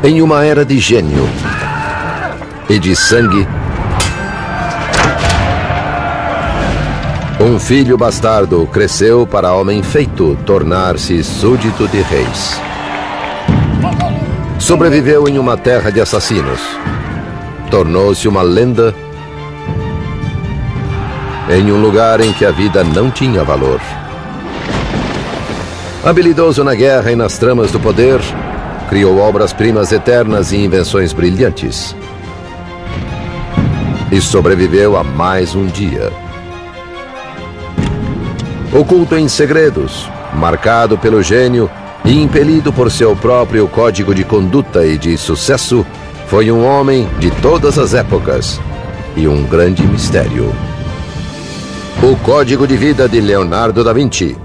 Em uma era de gênio e de sangue, um filho bastardo cresceu para homem feito tornar-se súdito de reis. Sobreviveu em uma terra de assassinos. Tornou-se uma lenda em um lugar em que a vida não tinha valor. Habilidoso na guerra e nas tramas do poder, criou obras-primas eternas e invenções brilhantes. E sobreviveu a mais um dia. Oculto em segredos, marcado pelo gênio e impelido por seu próprio código de conduta e de sucesso, foi um homem de todas as épocas e um grande mistério. O Código de Vida de Leonardo da Vinci.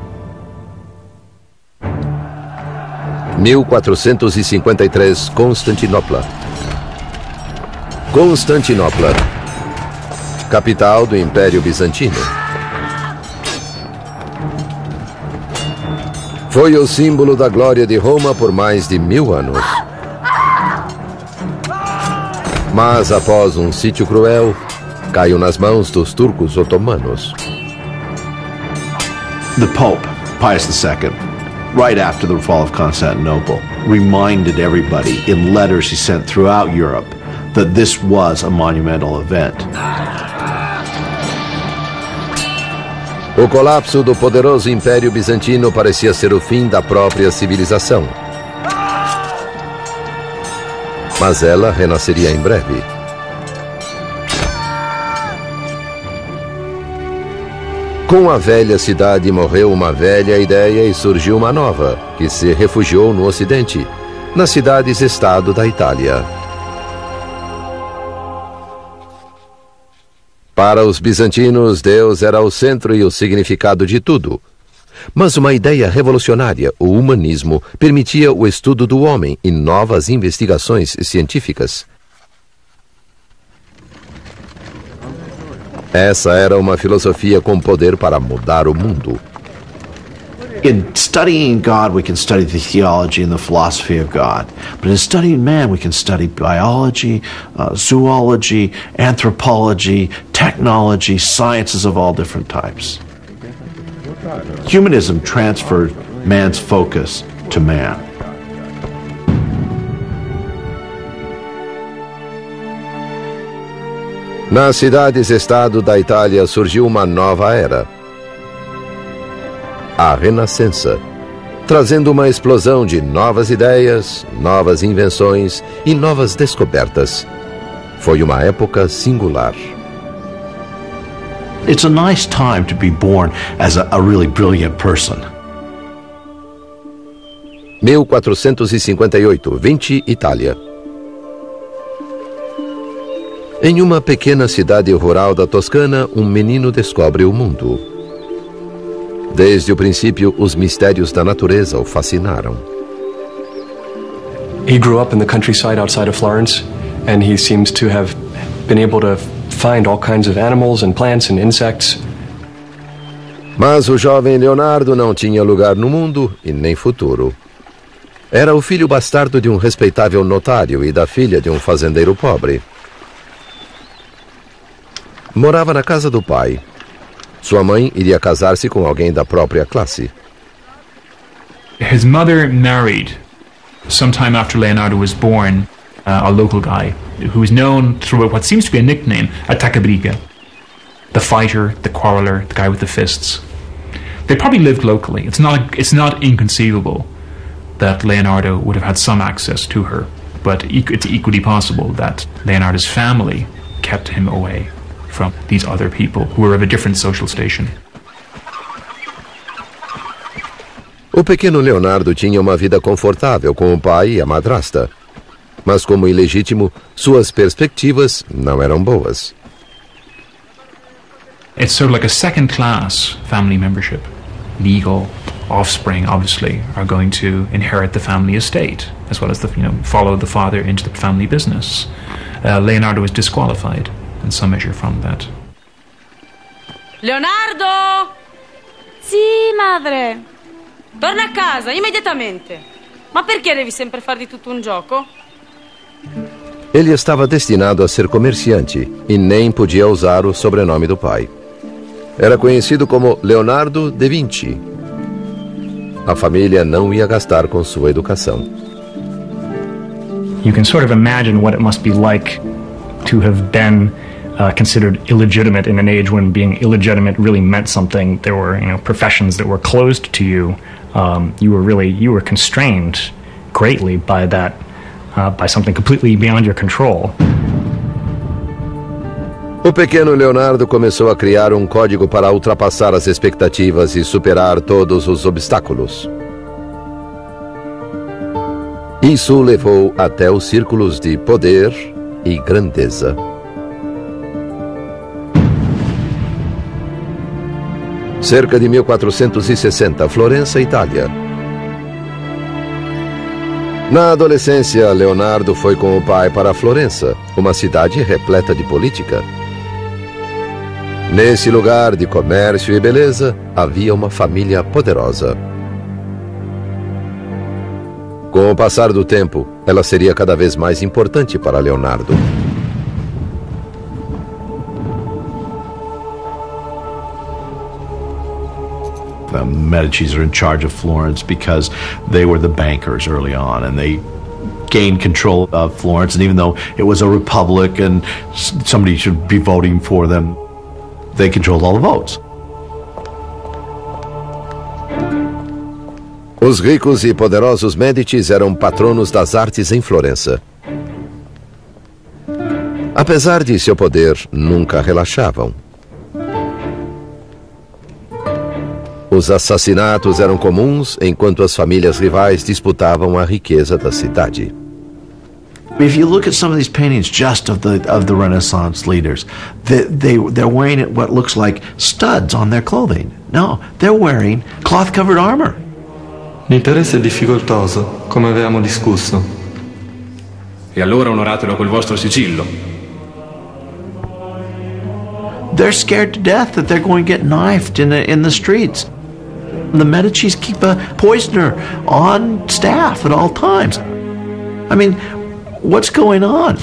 1453, Constantinopla. Constantinopla, capital do Império Bizantino. Foi o símbolo da glória de Roma por mais de 1000 anos. Mas após um sítio cruel, caiu nas mãos dos turcos otomanos. The Pope, Pius II, right after the fall of Constantinople, reminded everybody in letters he sent throughout Europe that this was a monumental event. O colapso do poderoso Império Bizantino parecia ser o fim da própria civilização. Mas ela renasceria em breve. Com a velha cidade morreu uma velha ideia e surgiu uma nova, que se refugiou no Ocidente, nas cidades-estado da Itália. Para os bizantinos, Deus era o centro e o significado de tudo. Mas uma ideia revolucionária, o humanismo, permitia o estudo do homem e novas investigações científicas. Essa era uma filosofia com poder para mudar o mundo. In studying God, we can study the theology and the philosophy of God. But in studying man, we can study biology, zoology, anthropology, technology, sciences of all different types. Humanism transferred man's focus to man. Nas cidades-estado da Itália surgiu uma nova era. A Renascença, trazendo uma explosão de novas ideias, novas invenções e novas descobertas. Foi uma época singular. It's a nice time to be born as a really brilliant person. 1458, Vinci, Itália. Em uma pequena cidade rural da Toscana, um menino descobre o mundo. Desde o princípio, os mistérios da natureza o fascinaram. He grew up in the countryside outside of Florence, and he seems to have been able to find all kinds of animals and plants and insects. Mas o jovem Leonardo não tinha lugar no mundo e nem futuro. Era o filho bastardo de um respeitável notário e da filha de um fazendeiro pobre. Morava na casa do pai. Sua mãe iria casar-se com alguém da própria classe. His mother married, sometime after Leonardo was born, a local guy who was known through what seems to be a nickname, Attaccabriga. The fighter, the quarreler, the guy with the fists. They probably lived locally. It's not inconceivable that Leonardo would have had some access to her, but it's equally possible that Leonardo's family kept him away from these other people who were of a different social station. O pequeno Leonardo tinha uma vida confortável com o pai e a madrasta. Mas como ilegítimo, suas perspectivas não eram boas. It's sort of like a second-class family membership. Legal offspring, obviously, are going to inherit the family estate, as well as follow the father into the family business. Leonardo was disqualified in some measure from that. Leonardo! Sì, madre. Torna a casa, immediatamente. Ma perché devi sempre fare di tutto un gioco? Ele estava destinado a ser comerciante e nem podia usar o sobrenome do pai. Era conhecido como Leonardo da Vinci. A família não ia gastar com sua educação. You can sort of imagine what it must be like to have been considered illegitimate in an age when being illegitimate really meant something. There were, professions that were closed to you. You were constrained greatly by that, by something completely beyond your control. O pequeno Leonardo começou a criar um código para ultrapassar as expectativas e superar todos os obstáculos. Isso o levou até os círculos de poder e grandeza. Cerca de 1460, Florença, Itália. Na adolescência, Leonardo foi com o pai para Florença, uma cidade repleta de política. Nesse lugar de comércio e beleza, havia uma família poderosa. Com o passar do tempo, ela seria cada vez mais importante para Leonardo. The Medicis are in charge of Florence because they were the bankers early on, and they gained control of Florence. And even though it was a republic and somebody should be voting for them, they controlled all the votes. Os ricos e poderosos Medicis eram patronos das artes em Florença. Apesar de seu poder, nunca relaxavam. Os assassinatos eram comuns enquanto as famílias rivais disputavam a riqueza da cidade. If you look at some of these paintings just of the Renaissance leaders, they're wearing what looks like studs on their clothing. No, they're wearing cloth-covered armor. L'interesse è difficoltoso, come avevamo discusso. E allora onoratelo col vostro sigillo. They're scared to death that they're going to get knifed in the streets. The Medicis keep a poisoner on staff at all times. I mean, what's going on?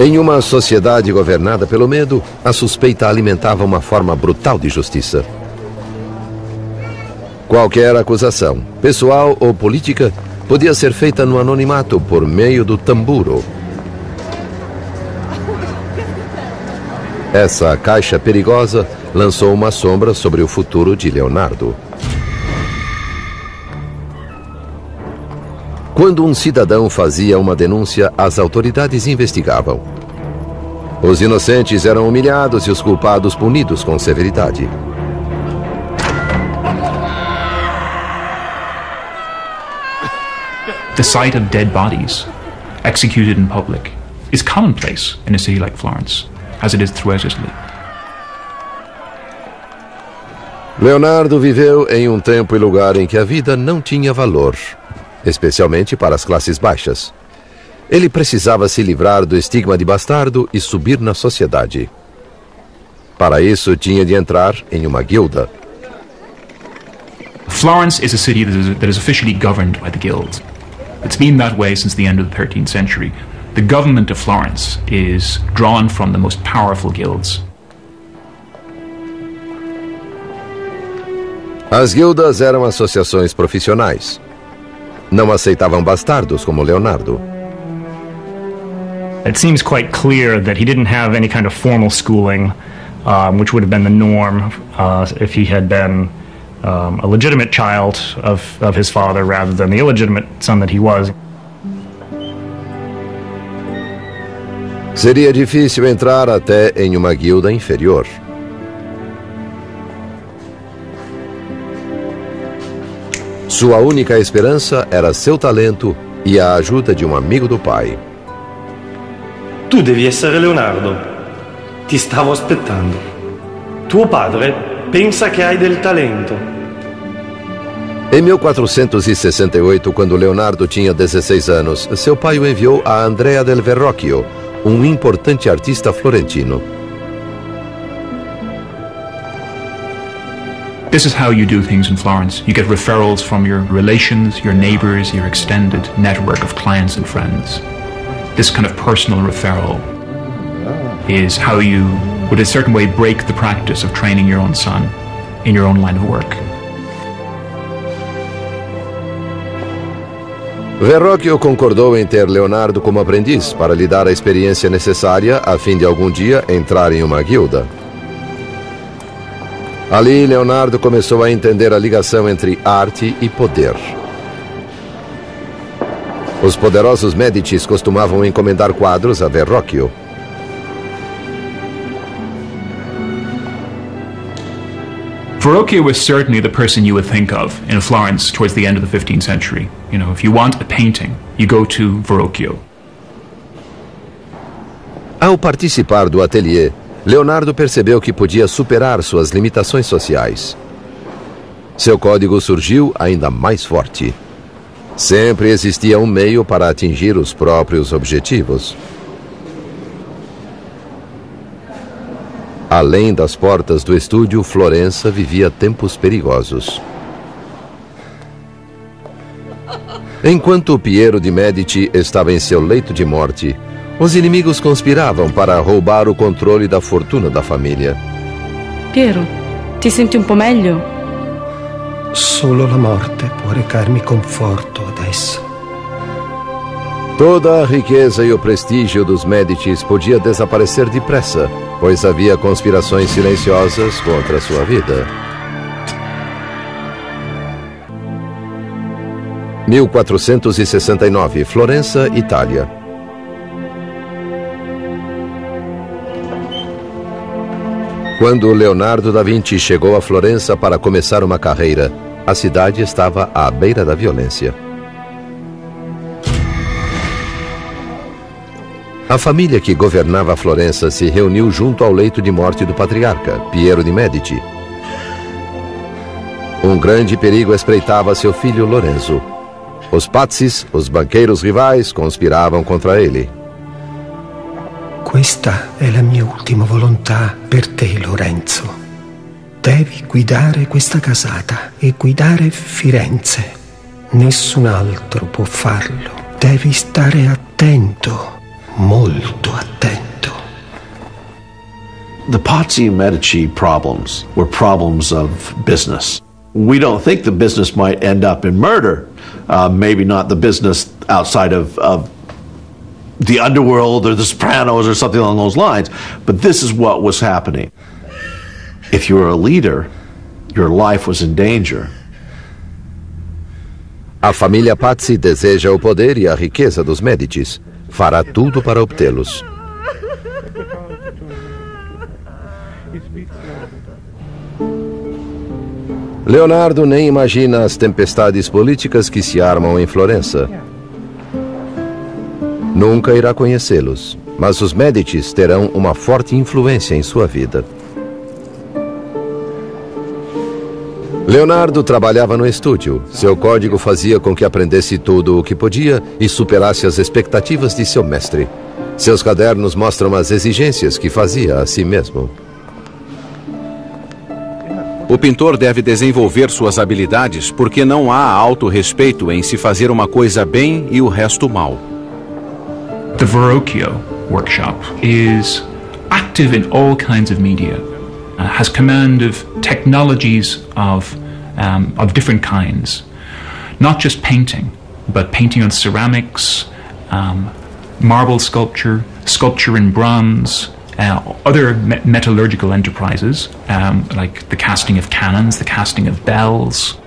Em uma sociedade governada pelo medo, a suspeita alimentava uma forma brutal de justiça. Qualquer acusação, pessoal ou política, podia ser feita no anonimato por meio do tamburo. Essa caixa perigosa lançou uma sombra sobre o futuro de Leonardo. Quando um cidadão fazia uma denúncia, as autoridades investigavam. Os inocentes eram humilhados e os culpados punidos com severidade. The sight of dead bodies executed in public is commonplace in a city like Florence, as it is throughout Italy. Leonardo viveu em um tempo e lugar em que a vida não tinha valor, especialmente para as classes baixas. Ele precisava se livrar do estigma de bastardo e subir na sociedade. Para isso, tinha de entrar em uma guilda. Florence is a city that is officially governed by the guilds. It's been that way since the end of the 13th century. The government of Florence is drawn from the most powerful guilds. As guildas eram associações profissionais. Não aceitavam bastardos como Leonardo. It seems quite clear that he didn't have any kind of formal schooling, which would have been the norm if he had been a legitimate child of his father rather than the illegitimate son that he was. Seria difícil entrar até em uma guilda inferior. Sua única esperança era seu talento e a ajuda de um amigo do pai. Tu devi essere Leonardo. Ti stavo aspettando. Tuo padre pensa che hai del talento. Em 1468, quando Leonardo tinha 16 anos, seu pai o enviou a Andrea del Verrocchio, um importante artista florentino. This is how you do things in Florence. You get referrals from your relations, your neighbors, your extended network of clients and friends. This kind of personal referral is how you, would a certain way, break the practice of training your own son in your own line of work. Verrocchio concordou em ter Leonardo como aprendiz para lhe dar a experiência necessária a fim de algum dia entrar em uma guilda. Ali, Leonardo começou a entender a ligação entre arte e poder. Os poderosos Médicis costumavam encomendar quadros a Verrocchio. Verrocchio was certainly the person you would think of in Florence towards the end of the 15th century. You know, if you want a painting, you go to Verrocchio. Ao participar do ateliê, Leonardo percebeu que podia superar suas limitações sociais. Seu código surgiu ainda mais forte. Sempre existia um meio para atingir os próprios objetivos. Além das portas do estúdio, Florença vivia tempos perigosos. Enquanto Piero de Medici estava em seu leito de morte, os inimigos conspiravam para roubar o controle da fortuna da família. Piero, ti senti un po' meglio? Solo la morte può recarmi conforto adesso. Toda a riqueza e o prestígio dos Médicis podia desaparecer depressa, pois havia conspirações silenciosas contra sua vida. 1469, Florença, Itália. Quando Leonardo da Vinci chegou a Florença para começar uma carreira, a cidade estava à beira da violência. A família que governava Florença se reuniu junto ao leito de morte do patriarca, Piero de Medici. Um grande perigo espreitava seu filho Lorenzo. Os Pazzi, os banqueiros rivais, conspiravam contra ele. Questa è la mia ultima volontà per te, Lorenzo. Devi guidare questa casata e guidare Firenze. Nessun altro può farlo. Devi stare attento. Molto attento. The Pazzi and Medici problems were problems of business. We don't think the business might end up in murder. Maybe not the business outside of the underworld or the Sopranos or something along those lines. But this is what was happening. If you were a leader, your life was in danger. A família Pazzi deseja o poder e a riqueza dos Médicis. Fará tudo para obtê-los. Leonardo nem imagina as tempestades políticas que se armam em Florença. Nunca irá conhecê-los, mas os Médicis terão uma forte influência em sua vida. Leonardo trabalhava no estúdio. Seu código fazia com que aprendesse tudo o que podia e superasse as expectativas de seu mestre. Seus cadernos mostram as exigências que fazia a si mesmo. O pintor deve desenvolver suas habilidades porque não há autorrespeito em se fazer uma coisa bem e o resto mal. The Verrocchio workshop is active in all kinds of media. Has command of technologies of different kinds. Not just painting, but painting on ceramics, marble sculpture, sculpture in bronze, other metallurgical enterprises, like the casting of cannons, the casting of bells.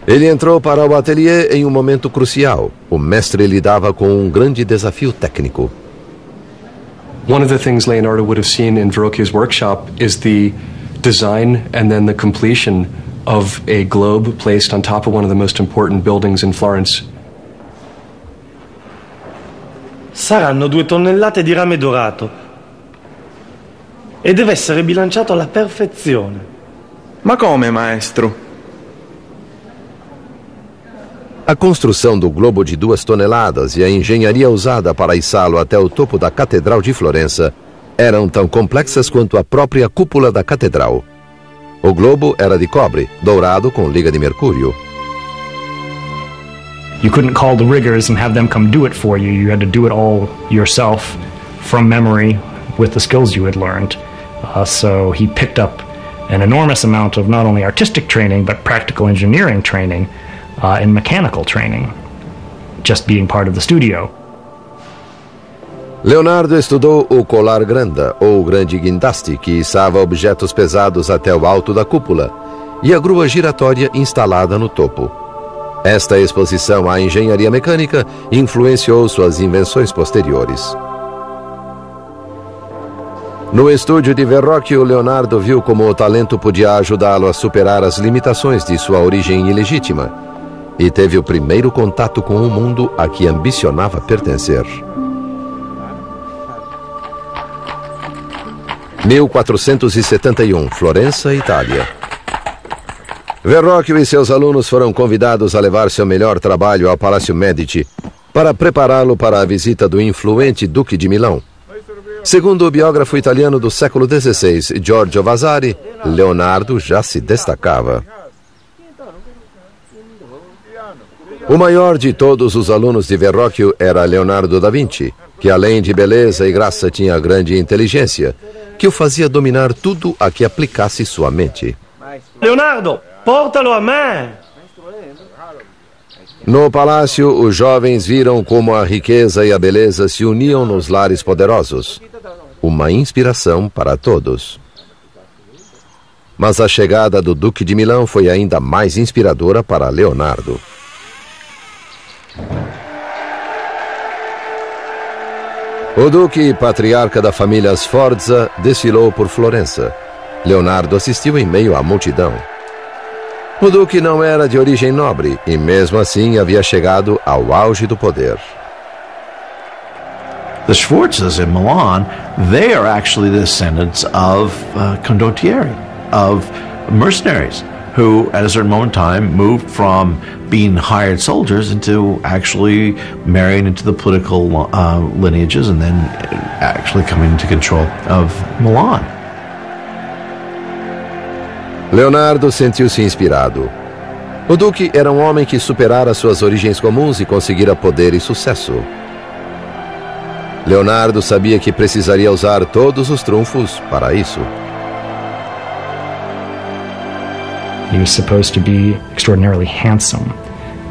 Ele entrou para o ateliê em um momento crucial. O mestre lidava com um grande desafio técnico. One of the things Leonardo would have seen in Verrocchio's workshop is the design and then the completion of a globe placed on top of one of the most important buildings in Florence. Saranno 2 tonnellate di rame dorato e deve essere bilanciato alla perfezione. Ma come, maestro? A construção do globo de 2 toneladas e a engenharia usada para içá-lo até o topo da Catedral de Florença eram tão complexas quanto a própria cúpula da catedral. O globo era de cobre, dourado com liga de mercúrio. You couldn't call the riggers and have them come do it for you. You had to do it all yourself from memory with the skills you had learned. So he picked up an enormous amount of not only artistic training but practical engineering training and mechanical training, just being part of the studio. Leonardo estudou o colar granda, ou grande guindaste, que içava objetos pesados até o alto da cúpula, e a grua giratória instalada no topo. Esta exposição à engenharia mecânica influenciou suas invenções posteriores. No estúdio de Verrocchio, Leonardo viu como o talento podia ajudá-lo a superar as limitações de sua origem ilegítima e teve o primeiro contato com o mundo a que ambicionava pertencer. 1471, Florença, Itália. Verrocchio e seus alunos foram convidados a levar seu melhor trabalho ao Palácio Medici para prepará-lo para a visita do influente Duque de Milão. Segundo o biógrafo italiano do século XVI, Giorgio Vasari, Leonardo já se destacava. O maior de todos os alunos de Verrocchio era Leonardo da Vinci, que além de beleza e graça tinha grande inteligência, que o fazia dominar tudo a que aplicasse sua mente. Leonardo, porta-lo a mim! No palácio, os jovens viram como a riqueza e a beleza se uniam nos lares poderosos. Uma inspiração para todos. Mas a chegada do Duque de Milão foi ainda mais inspiradora para Leonardo. O Duque, patriarca da família Sforza, desfilou por Florença. Leonardo assistiu em meio à multidão. O Duque não era de origem nobre e, mesmo assim, havia chegado ao auge do poder. The Sforzas in Milan, they are actually the descendants of condottieri, of mercenaries, who at a certain moment in time moved from being hired soldiers into actually marrying into the political lineages and then actually coming into control of Milan. Leonardo sentiu-se inspirado. O Duque era um homem que superara suas origens comuns e conseguira poder e sucesso. Leonardo sabia que precisaria usar todos os trunfos para isso. He was supposed to be extraordinarily handsome,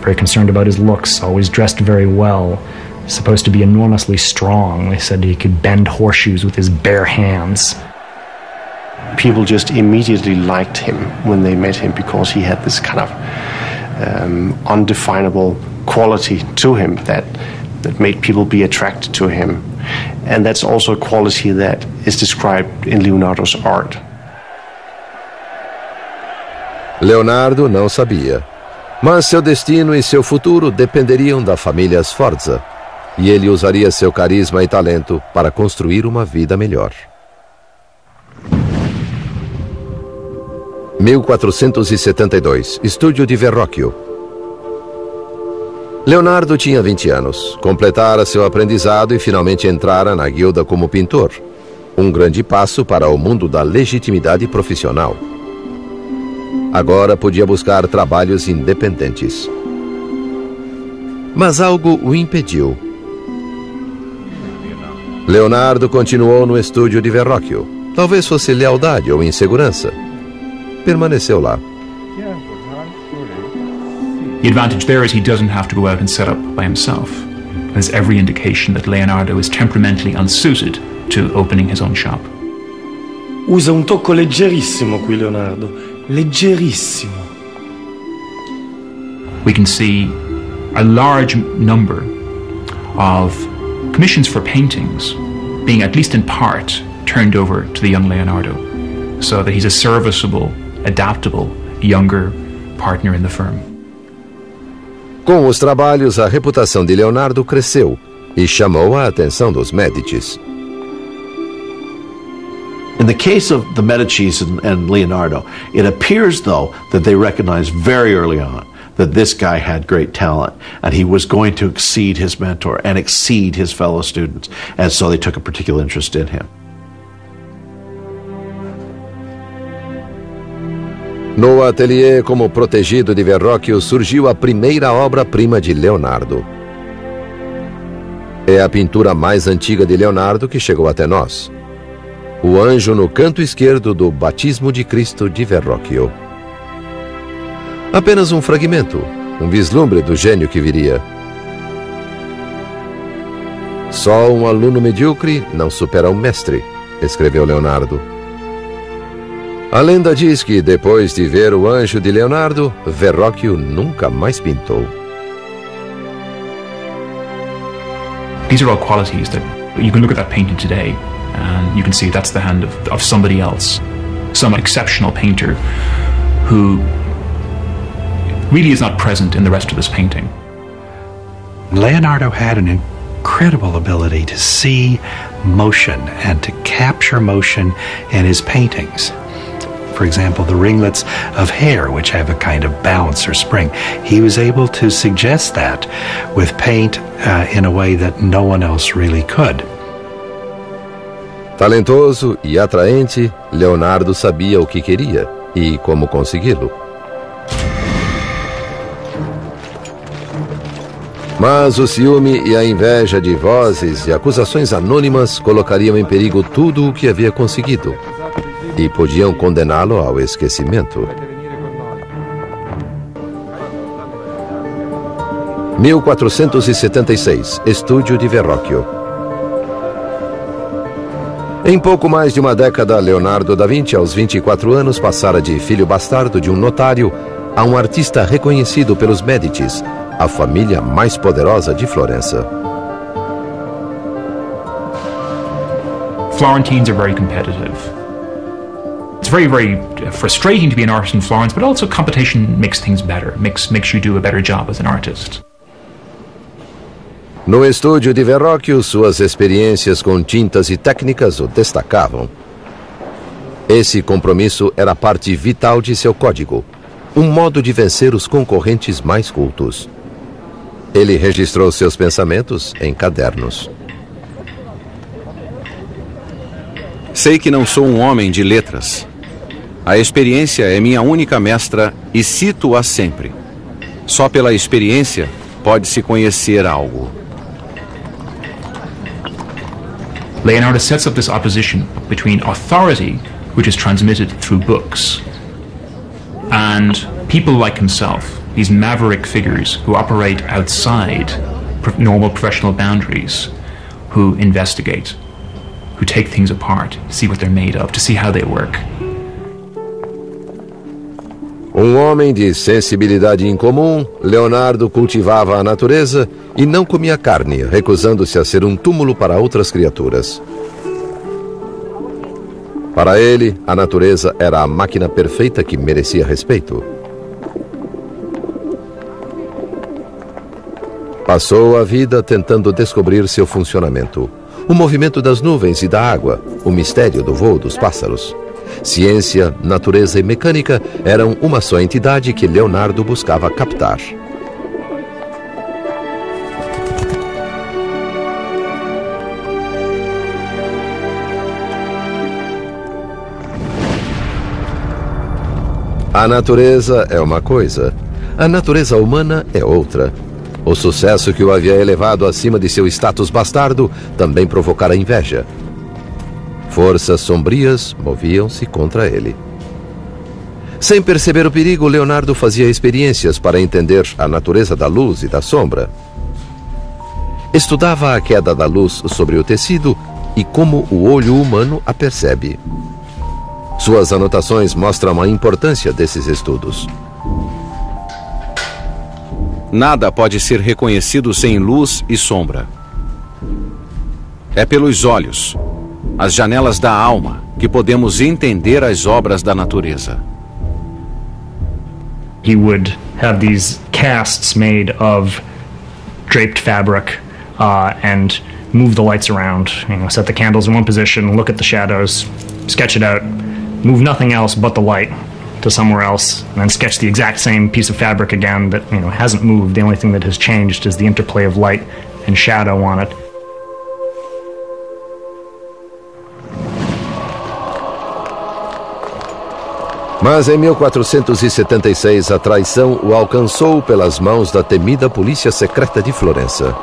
very concerned about his looks, always dressed very well, supposed to be enormously strong. They said he could bend horseshoes with his bare hands. People just immediately liked him when they met him because he had this kind of undefinable quality to him that made people be attracted to him. And that's also a quality that is described in Leonardo's art. Leonardo não sabia, mas seu destino e seu futuro dependeriam da família Sforza, e ele usaria seu carisma e talento para construir uma vida melhor. 1472, Estúdio de Verrocchio. Leonardo tinha 20 anos, completara seu aprendizado e finalmente entrara na guilda como pintor. Um grande passo para o mundo da legitimidade profissional. Agora podia buscar trabalhos independentes. Mas algo o impediu. Leonardo continuou no estúdio de Verrocchio. Talvez fosse lealdade ou insegurança. Permaneceu lá. The advantage there is he doesn't have to go out and set up by himself. There's every indication that Leonardo is temperamentally unsuited to opening his own shop. Usa un tocco leggerissimo qui Leonardo, leggerissimo. We can see a large number of commissions for paintings being, at least in part, turned over to the young Leonardo, so that he's a serviceable, adaptable, younger partner in the firm. Com os trabalhos, a reputação de Leonardo cresceu e chamou a atenção dos Médicis. In the case of the Medicis and Leonardo, it appears, though, that they recognized very early on that this guy had great talent and he was going to exceed his mentor and exceed his fellow students, and so they took a particular interest in him. No ateliê como protegido de Verrocchio surgiu a primeira obra-prima de Leonardo. É a pintura mais antiga de Leonardo que chegou até nós. O anjo no canto esquerdo do Batismo de Cristo de Verrocchio. Apenas um fragmento, um vislumbre do gênio que viria. Só um aluno medíocre não supera o mestre, escreveu Leonardo. A lenda diz que, depois de ver o anjo de Leonardo, Verrocchio nunca mais pintou. These are all qualities that you can look at that painting today and you can see that's the hand of somebody else, some exceptional painter who really is not present in the rest of this painting. Leonardo had an incredible ability to see motion and to capture motion in his paintings. For example, the ringlets of hair, which have a kind of bounce or spring. He was able to suggest that with paint in a way that no one else really could. Talentoso e atraente, Leonardo sabia o que queria e como consegui-lo. Mas o ciúme e a inveja de vozes e acusações anônimas colocariam em perigo tudo o que havia conseguido e podiam condená-lo ao esquecimento. 1476, Estúdio de Verrocchio. Em pouco mais de uma década, Leonardo da Vinci, aos 24 anos, passara de filho bastardo de um notário a um artista reconhecido pelos Médicis, a família mais poderosa de Florença. Florentines are very competitive. It's very, very frustrating to be an artist in Florence, but also competition makes things better, makes you do a better job as an artist. No estúdio de Verrocchio, suas experiências com tintas e técnicas o destacavam. Esse compromisso era parte vital de seu código, um modo de vencer os concorrentes mais cultos. Ele registrou seus pensamentos em cadernos. Sei que não sou um homem de letras. A experiência é minha única mestra e cito-a sempre. Só pela experiência pode-se conhecer algo. Leonardo sets up this opposition between authority, which is transmitted through books, and people like himself, these maverick figures who operate outside normal professional boundaries, who investigate, who take things apart, see what they're made of, to see how they work. Um homem de sensibilidade incomum, Leonardo cultivava a natureza e não comia carne, recusando-se a ser um túmulo para outras criaturas. Para ele, a natureza era a máquina perfeita que merecia respeito. Passou a vida tentando descobrir seu funcionamento, o movimento das nuvens e da água, o mistério do voo dos pássaros. Ciência, natureza e mecânica eram uma só entidade que Leonardo buscava captar. A natureza é uma coisa, a natureza humana é outra. O sucesso que o havia elevado acima de seu status bastardo também provocara inveja. Forças sombrias moviam-se contra ele. Sem perceber o perigo, Leonardo fazia experiências para entender a natureza da luz e da sombra. Estudava a queda da luz sobre o tecido e como o olho humano a percebe. Suas anotações mostram a importância desses estudos. Nada pode ser reconhecido sem luz e sombra. É pelos olhos, as janelas da alma, que podemos entender as obras da natureza. He would have these casts made of draped fabric and move the lights around, set the candles in one position, look at the shadows, sketch it out, move nothing else but the light to somewhere else, and then sketch the exact same piece of fabric again that hasn't moved. The only thing that has changed is the interplay of light and shadow on it. Mas em 1476 a traição o alcançou pelas mãos da temida polícia secreta de Florença.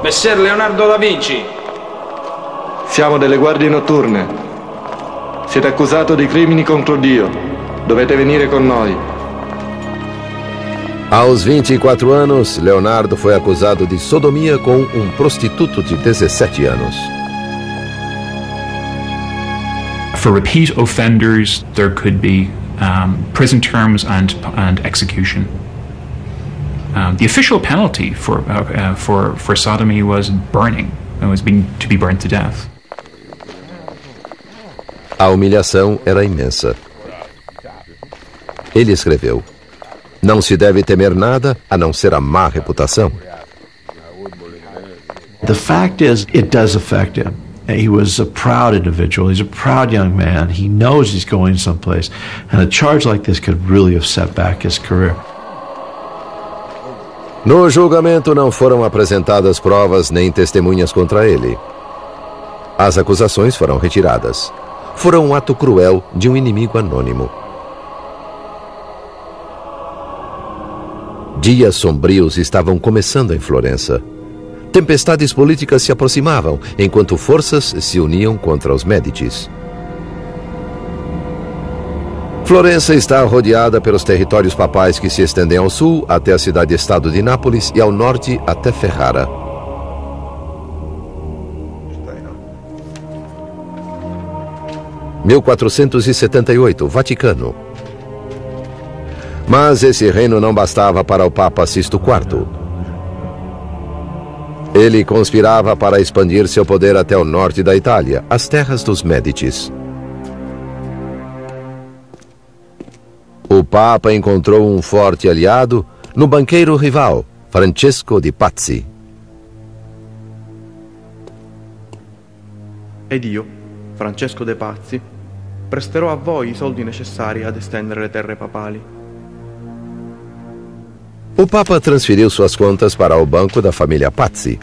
Messer Leonardo da Vinci. Siamo delle guardie notturne. Siete accusato di crimini contro Dio. Dovete venire con noi. Aos 24 anos, Leonardo foi acusado de sodomia com um prostituto de 17 anos. For repeat offenders, there could be prison terms and execution. The official penalty for sodomy was burning. It was to be burned to death. A humilhação era imensa. Ele escreveu: não se deve temer nada a não ser a má reputação. The fact is, it does affect him. He was a proud individual. He's a proud young man. He knows he's going someplace. And a charge like this could really have set back his career. No julgamento não foram apresentadas provas nem testemunhas contra ele. As acusações foram retiradas. Foram um ato cruel de um inimigo anônimo. Dias sombrios estavam começando em Florença. Tempestades políticas se aproximavam, enquanto forças se uniam contra os Médicis. Florença está rodeada pelos territórios papais que se estendem ao sul até a cidade-estado de Nápoles e ao norte até Ferrara. Em 1478, Vaticano. Mas esse reino não bastava para o Papa Sisto IV. Ele conspirava para expandir seu poder até o norte da Itália, as terras dos Médicis. O Papa encontrou um forte aliado no banqueiro rival, Francesco di Pazzi. Ed io, Francesco de Pazzi, presterò a voi i soldi necessari ad estendere le terre papali. O Papa transferiu suas contas para o banco da família Pazzi.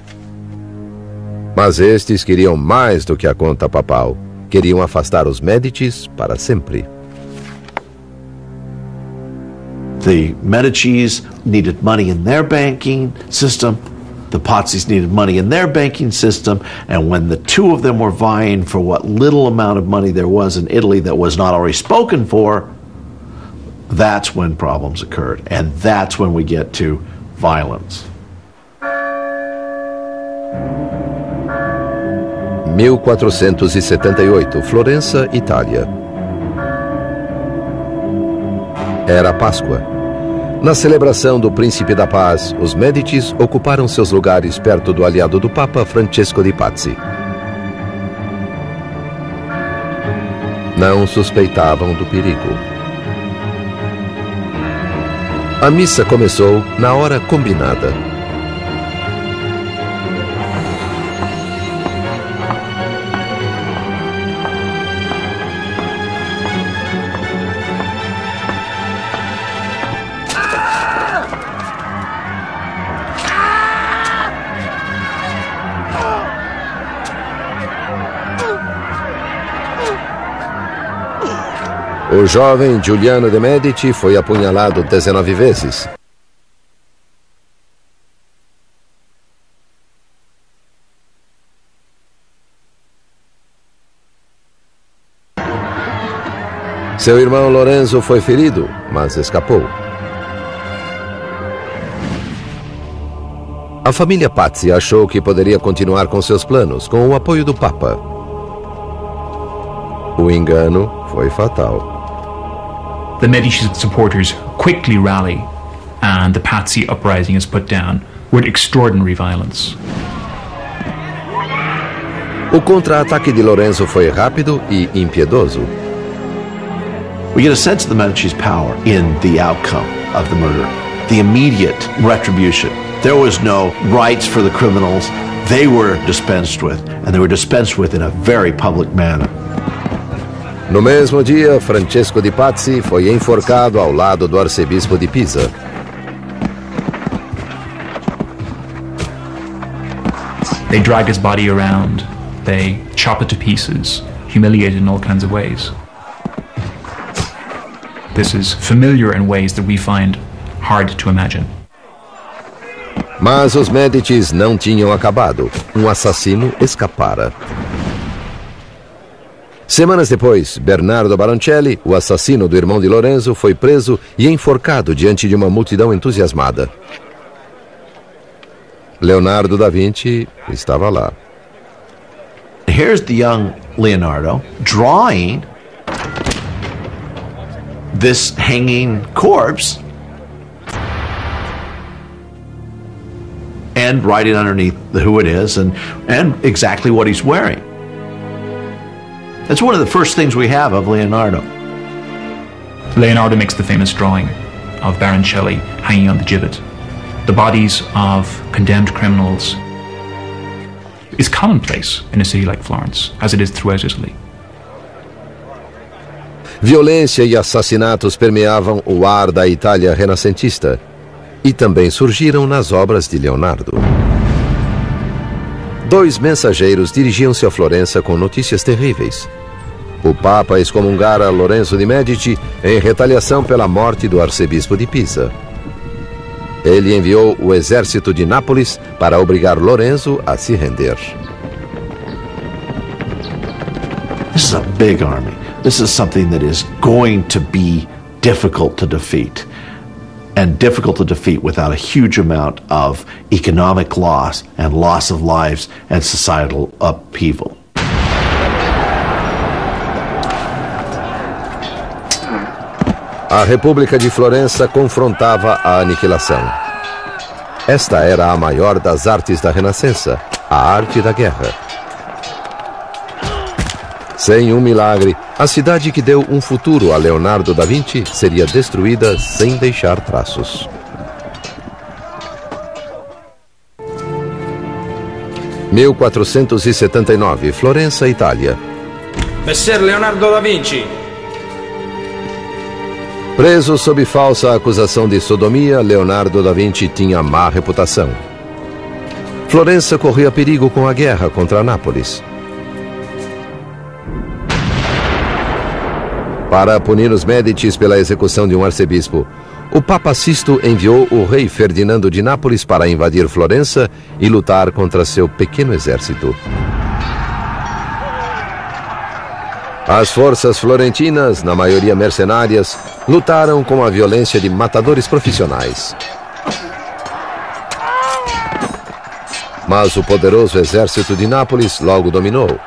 Mas estes queriam mais do que a conta papal. Queriam afastar os Médicis para sempre. The Medicis needed money in their banking system. The Pazzis needed money in their banking system. And when the two of them were vying for what little amount of money there was in Italy that was not already spoken for, that's when problems occurred. And that's when we get to violence. 1478, Florença, Itália. Era Páscoa. Na celebração do Príncipe da Paz, os Médicis ocuparam seus lugares perto do aliado do Papa, Francesco di Pazzi. Não suspeitavam do perigo. A missa começou na hora combinada. O jovem Giuliano de Medici foi apunhalado 19 vezes. Seu irmão Lorenzo foi ferido, mas escapou. A família Pazzi achou que poderia continuar com seus planos com o apoio do Papa. O engano foi fatal. The Medici supporters quickly rally, and the Pazzi uprising is put down with extraordinary violence. O contra-ataque de Lorenzo foi rápido e impiedoso. We get a sense of the Medici's power in the outcome of the murder, the immediate retribution. There was no rights for the criminals. They were dispensed with, and they were dispensed with in a very public manner. No mesmo dia, Francesco di Pazzi foi enforcado ao lado do arcebispo de Pisa. They drag his body around, they chop it to pieces, humiliate it in all kinds of ways. This is familiar in ways that we find hard to imagine. Mas os Médicis não tinham acabado. Um assassino escapara. Semanas depois, Bernardo Baroncelli, o assassino do irmão de Lorenzo, foi preso e enforcado diante de uma multidão entusiasmada. Leonardo da Vinci estava lá. Here's the young Leonardo drawing this hanging corpse and writing underneath who it is and exactly what he's wearing. That's one of the first things we have of Leonardo. Leonardo makes the famous drawing of Baroncelli hanging on the gibbet. The bodies of condemned criminals is commonplace in a city like Florence, as it is throughout Italy. Violência e assassinatos permeavam o ar da Itália renascentista e também surgiram nas obras de Leonardo. 2 mensageiros dirigiam-se a Florença com notícias terríveis. O Papa excomungara Lorenzo de Medici em retaliação pela morte do arcebispo de Pisa. Ele enviou o exército de Nápoles para obrigar Lorenzo a se render. This is a big army. This is something that is going to be difficult to defeat. And difficult to defeat without a huge amount of economic loss and loss of lives and societal upheaval. A República de Florença confrontava a aniquilação. Esta era a maior das artes da Renascença, a arte da guerra. Sem um milagre, a cidade que deu um futuro a Leonardo da Vinci seria destruída sem deixar traços. – 1479, Florença, Itália. Messer Leonardo da Vinci. Preso sob falsa acusação de sodomia, Leonardo da Vinci tinha má reputação. Florença corria perigo com a guerra contra Nápoles. Para punir os Médicis pela execução de um arcebispo, o Papa Sisto enviou o rei Ferdinando de Nápoles para invadir Florença e lutar contra seu pequeno exército. As forças florentinas, na maioria mercenárias, lutaram com a violência de matadores profissionais. Mas o poderoso exército de Nápoles logo dominou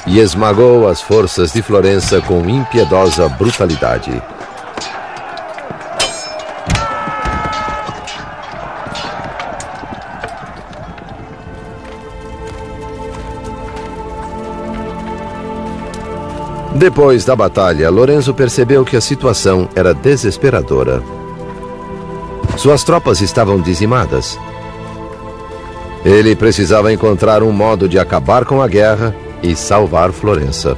e esmagou as forças de Florença com impiedosa brutalidade. Depois da batalha, Lorenzo percebeu que a situação era desesperadora. Suas tropas estavam dizimadas. Ele precisava encontrar um modo de acabar com a guerra e salvar Florença.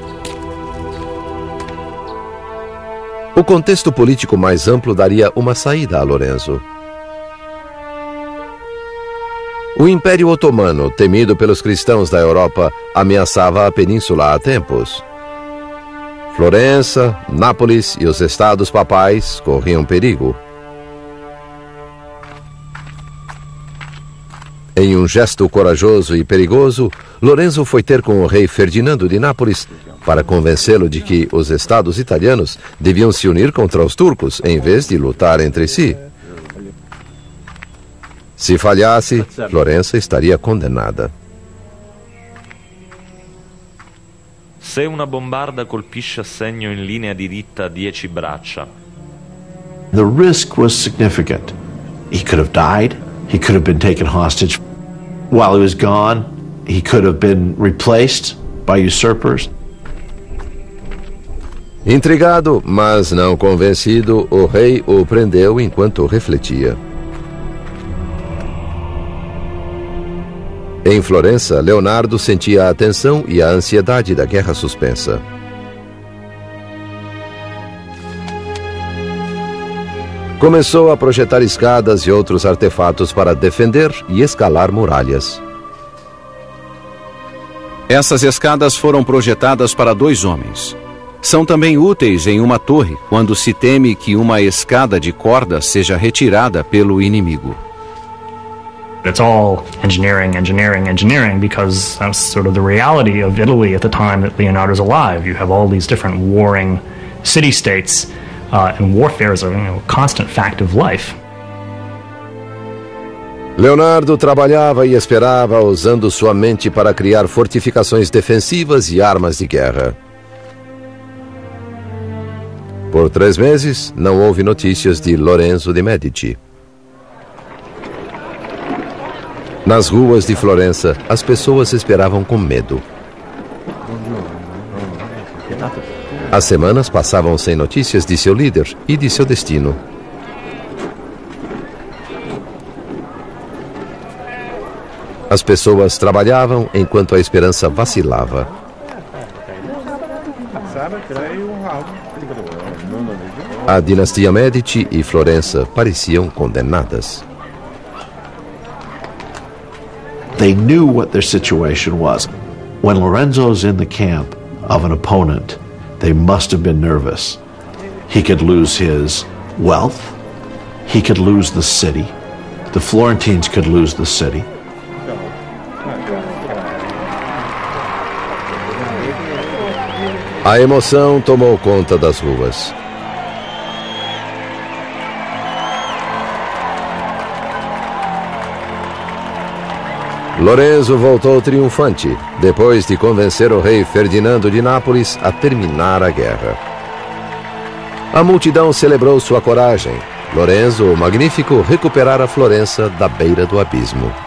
O contexto político mais amplo daria uma saída a Lorenzo. O Império Otomano, temido pelos cristãos da Europa, ameaçava a península há tempos. Florença, Nápoles e os estados papais corriam perigo. Em um gesto corajoso e perigoso, Lorenzo foi ter com o rei Ferdinando de Nápoles para convencê-lo de que os estados italianos deviam se unir contra os turcos em vez de lutar entre si. Se falhasse, Florença estaria condenada. Se una bombarda colpisce a segno in linea diritta 10 braccia. The risk was significant. He could have died. He could have been taken hostage. While he was gone, he could have been replaced by usurpers. Intrigado, mas não convencido, o rei o prendeu enquanto refletia. Em Florença, Leonardo sentia a tensão e a ansiedade da guerra suspensa. Começou a projetar escadas e outros artefatos para defender e escalar muralhas. Essas escadas foram projetadas para 2 homens. São também úteis em uma torre, quando se teme que uma escada de corda seja retirada pelo inimigo. It's all engineering, engineering, engineering, because that's sort of the reality of Italy at the time that Leonardo's alive. You have all these different warring city-states, and warfare is a constant fact of life. Leonardo trabalhava e esperava usando sua mente para criar fortificações defensivas e armas de guerra. Por 3 meses, não houve notícias de Lorenzo de Medici. Nas ruas de Florença, as pessoas esperavam com medo. As semanas passavam sem notícias de seu líder e de seu destino. As pessoas trabalhavam enquanto a esperança vacilava. A dinastia Medici e Florença pareciam condenadas. They knew what their situation was. When Lorenzo's in the camp of an opponent, they must have been nervous. He could lose his wealth. He could lose the city. The Florentines could lose the city. A emoção tomou conta das ruas. Lorenzo voltou triunfante, depois de convencer o rei Ferdinando de Nápoles a terminar a guerra. A multidão celebrou sua coragem. Lorenzo, o Magnífico, recuperara Florença da beira do abismo. –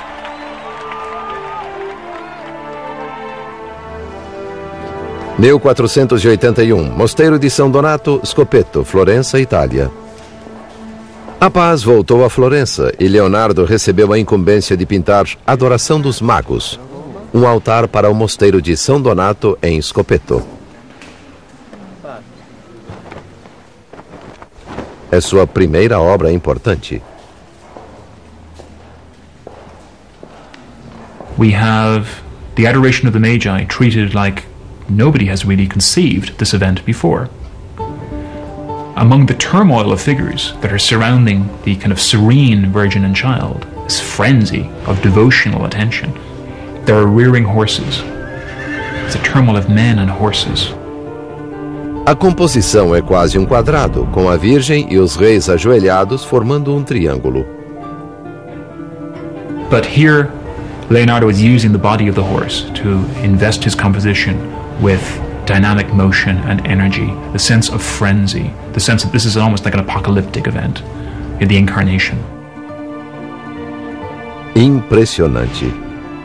1481, Mosteiro de São Donato, Scopeto, Florença, Itália. A paz voltou a Florença e Leonardo recebeu a incumbência de pintar Adoração dos Magos, um altar para o Mosteiro de São Donato em Scopeto. É sua primeira obra importante. We have the Adoration of the Magi treated like nobody has really conceived this event before. Among the turmoil of figures that are surrounding the kind of serene Virgin and Child, this frenzy of devotional attention, there are rearing horses. It's a turmoil of men and horses. A composição é quase um quadrado, com a Virgem e os reis ajoelhados formando um triângulo. But here, Leonardo is using the body of the horse to invest his composition with dynamic motion and energy, the sense of frenzy, the sense that this is almost like an apocalyptic event, the incarnation. Impressionante.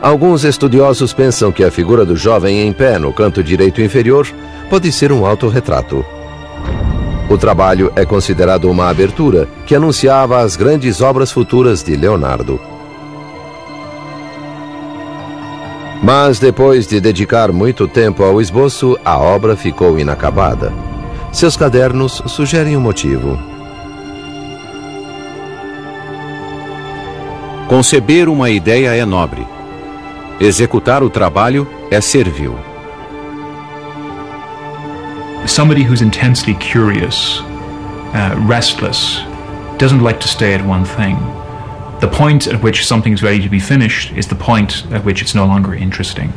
Alguns estudiosos pensam que a figura do jovem em pé no canto direito inferior pode ser um autorretrato. O trabalho é considerado uma abertura que anunciava as grandes obras futuras de Leonardo. Mas depois de dedicar muito tempo ao esboço, a obra ficou inacabada. Seus cadernos sugerem um motivo. Conceber uma ideia é nobre. Executar o trabalho é servil. Somebody who's intensely curious, restless, doesn't like to stay at one thing. The point at which something's ready to be finished is the point at which it's no longer interesting.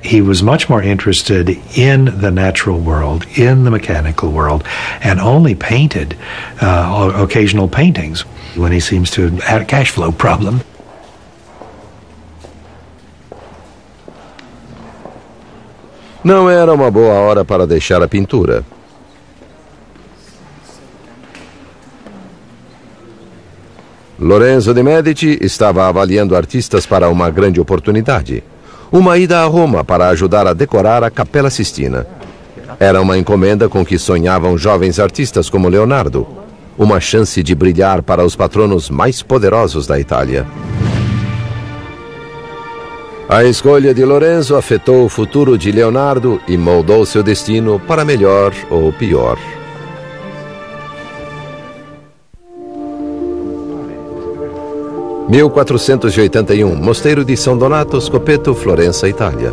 He was much more interested in the natural world, in the mechanical world, and only painted occasional paintings when he seems to have had a cash flow problem. Não era uma boa hora para deixar a pintura. Lorenzo de Medici estava avaliando artistas para uma grande oportunidade. Uma ida a Roma para ajudar a decorar a Capela Sistina. Era uma encomenda com que sonhavam jovens artistas como Leonardo. Uma chance de brilhar para os patronos mais poderosos da Itália. A escolha de Lorenzo afetou o futuro de Leonardo e moldou seu destino para melhor ou pior. – 1481, Mosteiro de São Donato, Scopeto, Florença, Itália.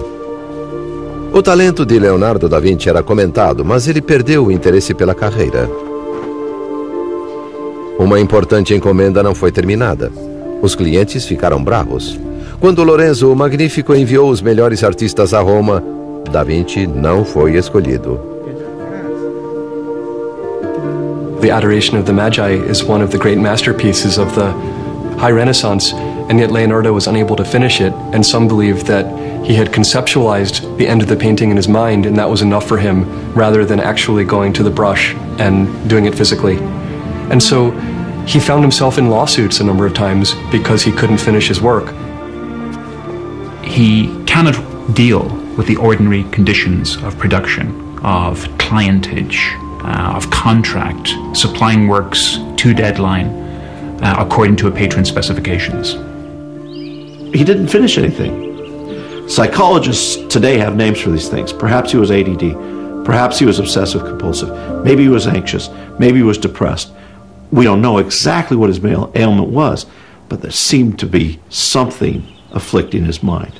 O talento de Leonardo da Vinci era comentado, mas ele perdeu o interesse pela carreira. Uma importante encomenda não foi terminada. Os clientes ficaram bravos. Quando Lorenzo o Magnífico enviou os melhores artistas a Roma, Da Vinci não foi escolhido. The Adoration of the Magi is one of the great masterpieces of the High Renaissance, and yet Leonardo was unable to finish it, and some believe that he had conceptualized the end of the painting in his mind, and that was enough for him, rather than actually going to the brush and doing it physically. And so he found himself in lawsuits a number of times because he couldn't finish his work. He cannot deal with the ordinary conditions of production, of clientage, of contract, supplying works to deadline, according to a patron's specifications. He didn't finish anything. Psychologists today have names for these things. Perhaps he was ADD. Perhaps he was obsessive compulsive. Maybe he was anxious. Maybe he was depressed. We don't know exactly what his ailment was, but there seemed to be something afflicting his mind.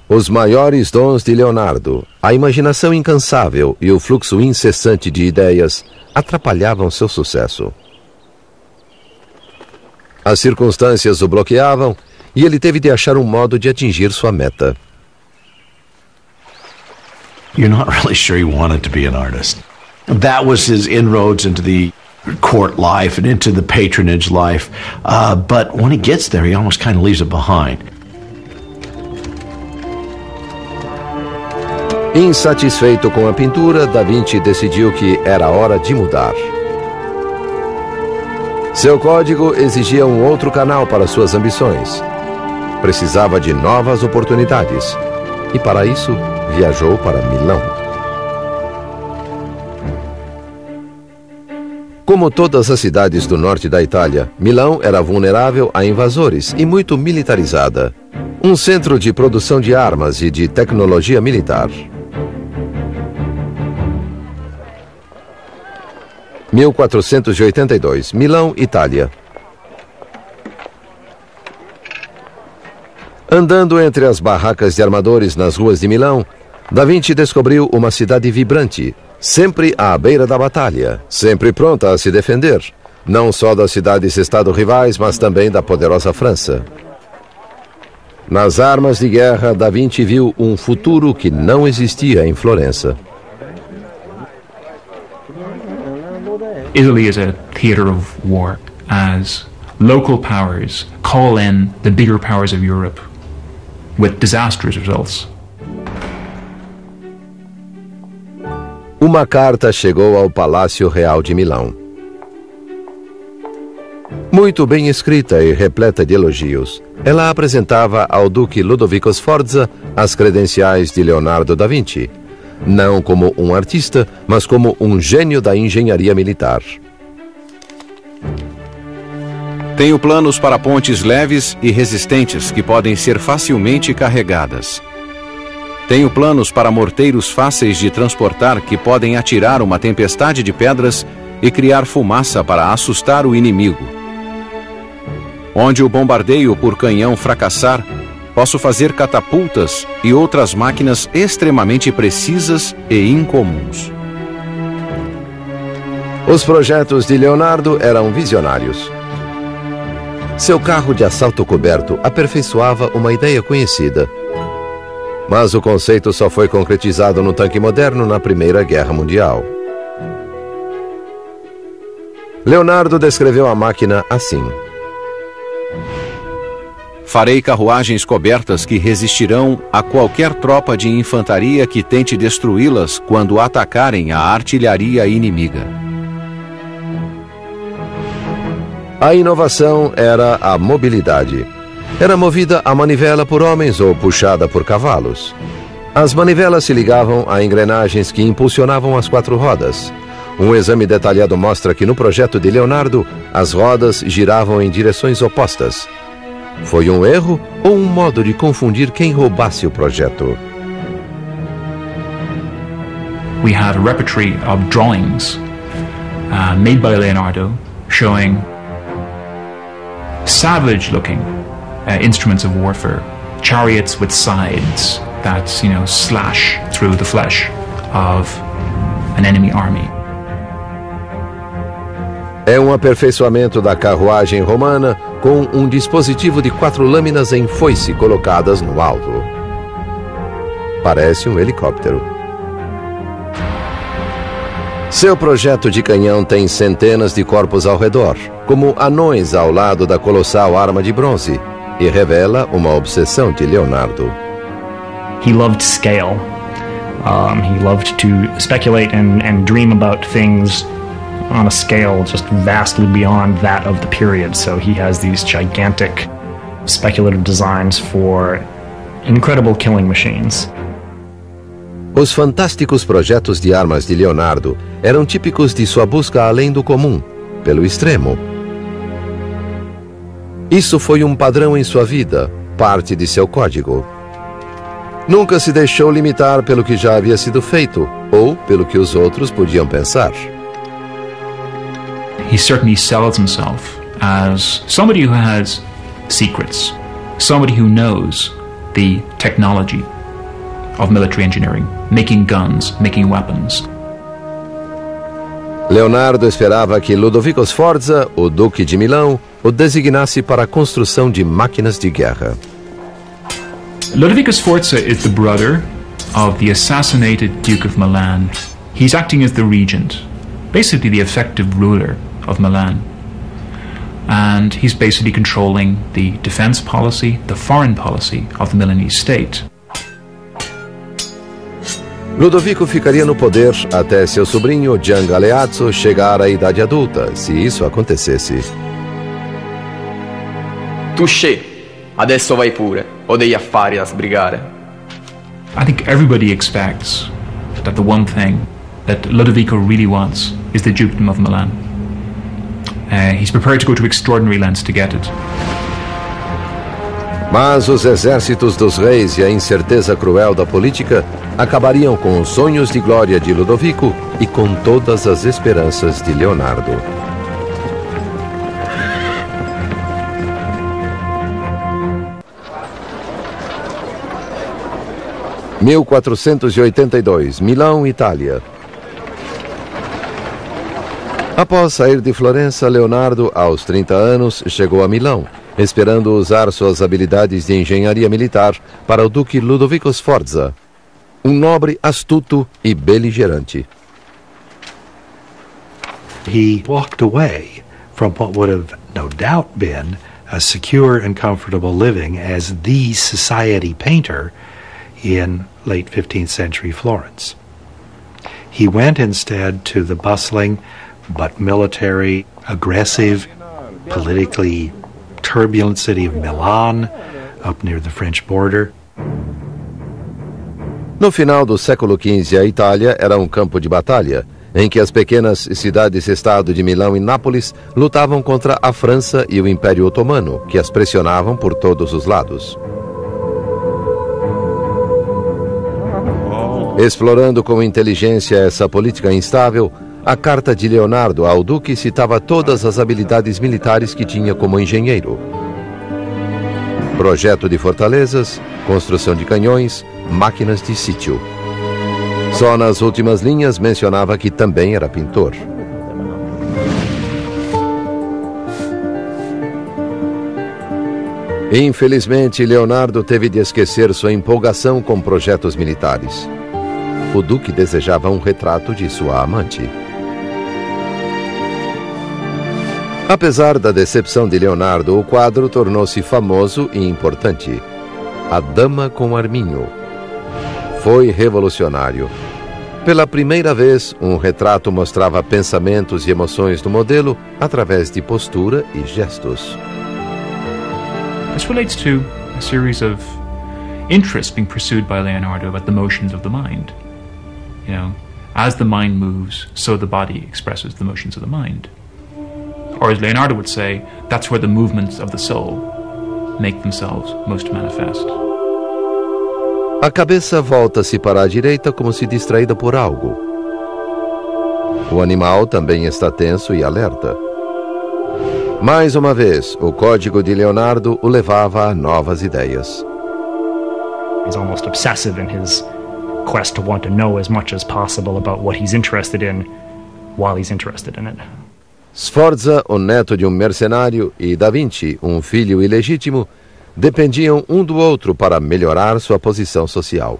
Os maiores dons de Leonardo, a imaginação incansável e o fluxo incessante de ideias, atrapalhavam seu sucesso. As circunstâncias o bloqueavam e ele teve de achar um modo de atingir sua meta. You're not really sure he wanted to be an artist. That was his inroads into the court life and into the patronage life. But when he gets there, he almost kind of leaves it behind. Insatisfeito com a pintura, Da Vinci decidiu que era hora de mudar. Seu código exigia um outro canal para suas ambições. Precisava de novas oportunidades. E para isso, viajou para Milão. Como todas as cidades do norte da Itália, Milão era vulnerável a invasores e muito militarizada. Um centro de produção de armas e de tecnologia militar. 1482, Milão, Itália. Andando entre as barracas de armadores nas ruas de Milão, Da Vinci descobriu uma cidade vibrante, sempre à beira da batalha, sempre pronta a se defender, não só das cidades-estado rivais, mas também da poderosa França. Nas armas de guerra, Da Vinci viu um futuro que não existia em Florença. Italy is a theater of war, as local powers call in the bigger powers of Europe with disastrous results. Uma carta chegou ao Palácio Real de Milão. Muito bem escrita e repleta de elogios, ela apresentava ao Duque Ludovico Sforza as credenciais de Leonardo da Vinci, não como um artista, mas como um gênio da engenharia militar. Tenho planos para pontes leves e resistentes que podem ser facilmente carregadas. Tenho planos para morteiros fáceis de transportar que podem atirar uma tempestade de pedras e criar fumaça para assustar o inimigo. Onde o bombardeio por canhão fracassar, posso fazer catapultas e outras máquinas extremamente precisas e incomuns. Os projetos de Leonardo eram visionários. Seu carro de assalto coberto aperfeiçoava uma ideia conhecida. Mas o conceito só foi concretizado no tanque moderno na Primeira Guerra Mundial. Leonardo descreveu a máquina assim: farei carruagens cobertas que resistirão a qualquer tropa de infantaria que tente destruí-las quando atacarem a artilharia inimiga. A inovação era a mobilidade. Era movida a manivela por homens ou puxada por cavalos. As manivelas se ligavam a engrenagens que impulsionavam as 4 rodas. Um exame detalhado mostra que no projeto de Leonardo, as rodas giravam em direções opostas. Foi um erro ou um modo de confundir quem roubasse o projeto? We had a repertory of drawings made by Leonardo showing savage-looking instruments of warfare, chariots with sides that, slash through the flesh of an enemy army. É um aperfeiçoamento da carruagem romana com um dispositivo de 4 lâminas em foice colocadas no alto. Parece um helicóptero. Seu projeto de canhão tem centenas de corpos ao redor, como anões ao lado da colossal arma de bronze, e revela uma obsessão de Leonardo. He loved scale. He loved to speculate and dream about things on a scale just vastly beyond that of the period. So he has these gigantic speculative designs for incredible killing machines. Os fantásticos projetos de armas de Leonardo eram típicos de sua busca além do comum, pelo extremo. Isso foi um padrão em sua vida, parte de seu código. Nunca se deixou limitar pelo que já havia sido feito ou pelo que os outros podiam pensar. He certainly sells himself as somebody who has secrets, somebody who knows the technology of military engineering, making guns, making weapons. Leonardo esperava que Ludovico Sforza, o Duque de Milão, o designasse para a construção de máquinas de guerra. Ludovico Sforza is the brother of the assassinated Duke of Milan. He's acting as the regent, basically the effective ruler of Milan. And he's basically controlling the defense policy, the foreign policy of the Milanese state. Ludovico ficaria no poder até seu sobrinho Gian Galeazzo chegar à idade adulta, se isso acontecesse. Touché, adesso vai pure, ho degli affari da sbrigare. I think everybody expects that the one thing that Ludovico really wants is the Dukedom of Milan. He's prepared to go to extraordinary lengths to get it. Mas os exércitos dos reis e a incerteza cruel da política acabariam com os sonhos de glória de Ludovico e com todas as esperanças de Leonardo. – 1482, Milão, Itália. Após sair de Florença, Leonardo, aos 30 anos, chegou a Milão, esperando usar suas habilidades de engenharia militar para o Duque Ludovico Sforza, nobre astuto e beligerante. He walked away from what would have no doubt been a secure and comfortable living as the society painter in late 15th century Florence. He went instead to the bustling but military, aggressive, politically turbulent city of Milan, up near the French border. No final do século XV, a Itália era um campo de batalha, em que as pequenas cidades-estado de Milão e Nápoles lutavam contra a França e o Império Otomano, que as pressionavam por todos os lados. Explorando com inteligência essa política instável, a carta de Leonardo ao Duque citava todas as habilidades militares que tinha como engenheiro. Projeto de fortalezas, construção de canhões, máquinas de sítio. Só nas últimas linhas mencionava que também era pintor. Infelizmente, Leonardo teve de esquecer sua empolgação com projetos militares. O Duque desejava um retrato de sua amante. Apesar da decepção de Leonardo, o quadro tornou-se famoso e importante. A Dama com Arminho. Foi revolucionário. Pela primeira vez, um retrato mostrava pensamentos e emoções do modelo através de postura e gestos. This relates to a series of interests being pursued by Leonardo about the motions of the mind. As the mind moves, so the body expresses the motions of the mind. Or as Leonardo would say, that's where the movements of the soul make themselves most manifest. A cabeça volta-se para a direita como se distraída por algo. O animal também está tenso e alerta. Mais uma vez, o código de Leonardo o levava a novas ideias. He's almost obsessive in his quest to want to know as much as possible about what he's interested in while he's interested in it. Sforza, o neto de um mercenário, e Da Vinci, um filho ilegítimo, dependiam um do outro para melhorar sua posição social.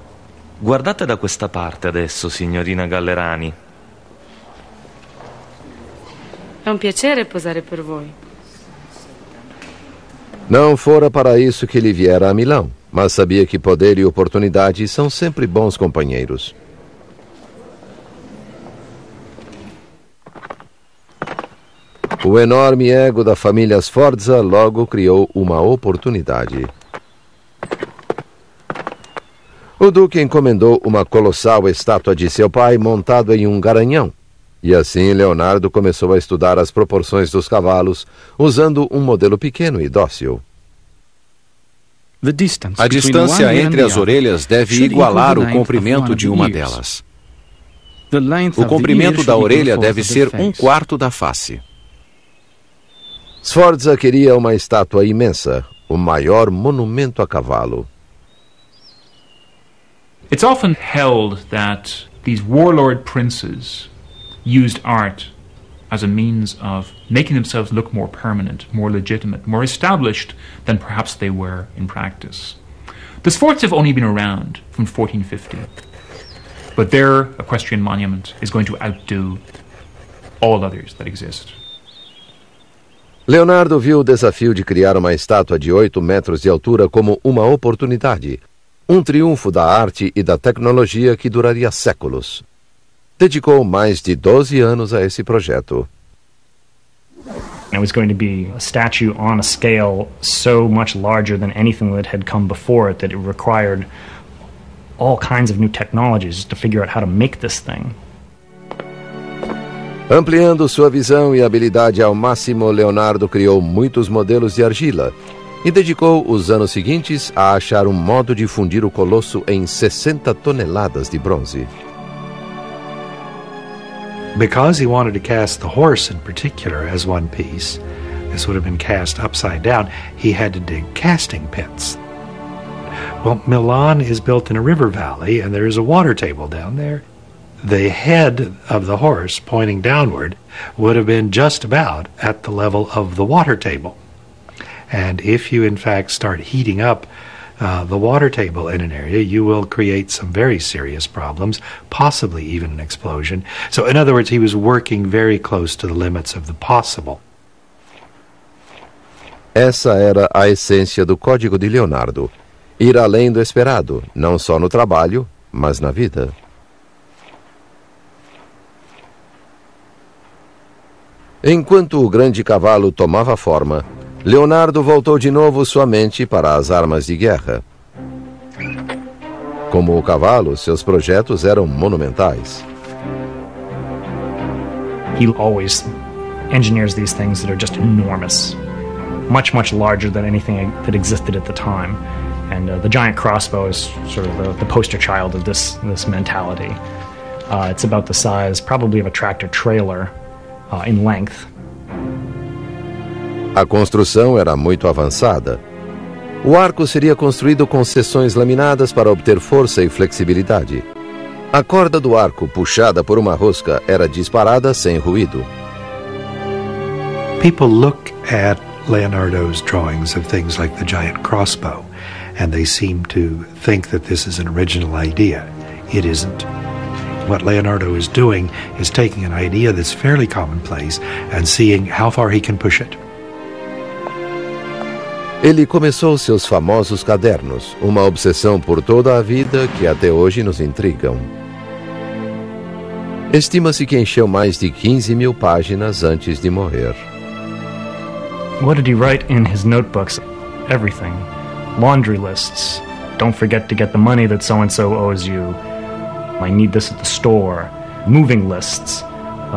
Guardate da questa parte adesso, signorina Gallerani. È un piacere posare per voi. Não fora para isso que ele viera a Milão, mas sabia que poder e oportunidade são sempre bons companheiros. O enorme ego da família Sforza logo criou uma oportunidade. O duque encomendou uma colossal estátua de seu pai montado em um garanhão. E assim Leonardo começou a estudar as proporções dos cavalos, usando um modelo pequeno e dócil. A distância entre as orelhas deve igualar o comprimento de uma delas. O comprimento da orelha deve ser 1/4 da face. Sforza queria uma estátua imensa, o maior monumento a cavalo. It's often held that these warlord princes used art as a means of making themselves look more permanent, more legitimate, more established than perhaps they were in practice. The Sforza have only been around from 1450, but their equestrian monument is going to outdo all others that exist. Leonardo viu o desafio de criar uma estátua de 8 metros de altura como uma oportunidade, um triunfo da arte e da tecnologia que duraria séculos. Dedicou mais de 12 anos a esse projeto. It was going to be a statue on a scale so much larger than anything that had come before it that it required all kinds of new technologies to figure out how to make this thing. Ampliando sua visão e habilidade ao máximo, Leonardo criou muitos modelos de argila e dedicou os anos seguintes a achar um modo de fundir o colosso em 60 toneladas de bronze. Because he wanted to cast the horse in particular as one piece, this would have been cast upside down, he had to dig casting pits. Well, Milan is built in a river valley and there is a water table down there. The head of the horse pointing downward would have been just about at the level of the water table. And if you in fact start heating up the water table in an area, you will create some very serious problems, possibly even an explosion. So in other words, he was working very close to the limits of the possible. Essa era a essência do Código de Leonardo. Ir além do esperado, não só no trabalho, mas na vida. Enquanto o grande cavalo tomava forma, Leonardo voltou de novo sua mente para as armas de guerra. Como o cavalo, seus projetos eram monumentais. He always engineers these things that are just enormous, much, much larger than anything that existed at the time. And the giant crossbow is sort of the poster child of this mentality. It's about the size, probably, of a tractor trailer in length. A construção era muito avançada. O arco seria construído com seções laminadas para obter força e flexibilidade. A corda do arco, puxada por uma rosca, era disparada sem ruído. People look at Leonardo's drawings of things like the giant crossbow, and they seem to think that this is an original idea. It isn't. What Leonardo is doing is taking an idea that's fairly commonplace and seeing how far he can push it. Ele começou seus famosos cadernos, uma obsessão por toda a vida que até hoje nos intrigam. Estima-se que encheu mais de 15.000 páginas antes de morrer. What did he write in his notebooks? Everything. Laundry lists. Don't forget to get the money that so-and-so owes you. I need this at the store. Moving lists.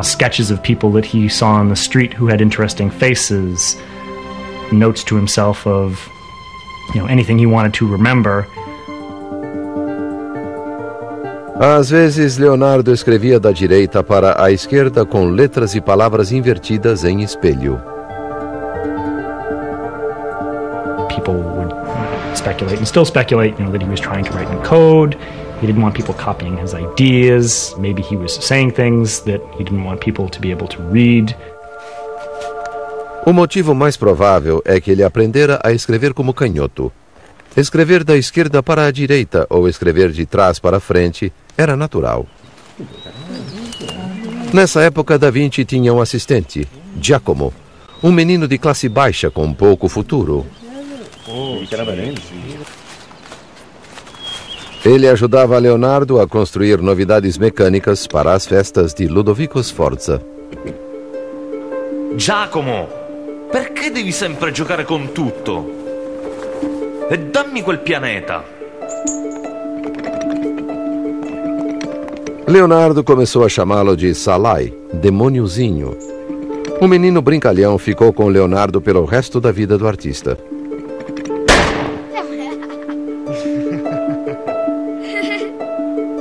Sketches of people that he saw on the street who had interesting faces. Notes to himself of, anything he wanted to remember. Às vezes, Leonardo escrevia da direita para a esquerda com letras e palavras invertidas em espelho. People would speculate and still speculate, that he was trying to write in code. He didn't want people copying his ideas. Maybe he was saying things that he didn't want people to be able to read. O motivo mais provável é que ele aprendera a escrever como canhoto. Escrever da esquerda para a direita ou escrever de trás para frente era natural. Nessa época, Da Vinci tinha um assistente, Giacomo, um menino de classe baixa com pouco futuro. Ele ajudava Leonardo a construir novidades mecânicas para as festas de Ludovico Sforza. Giacomo, perché devi sempre giocare con tutto? E dammi quel pianeta. Leonardo começou a chamá-lo de Salai, demôniozinho. O menino brincalhão ficou com Leonardo pelo resto da vida do artista.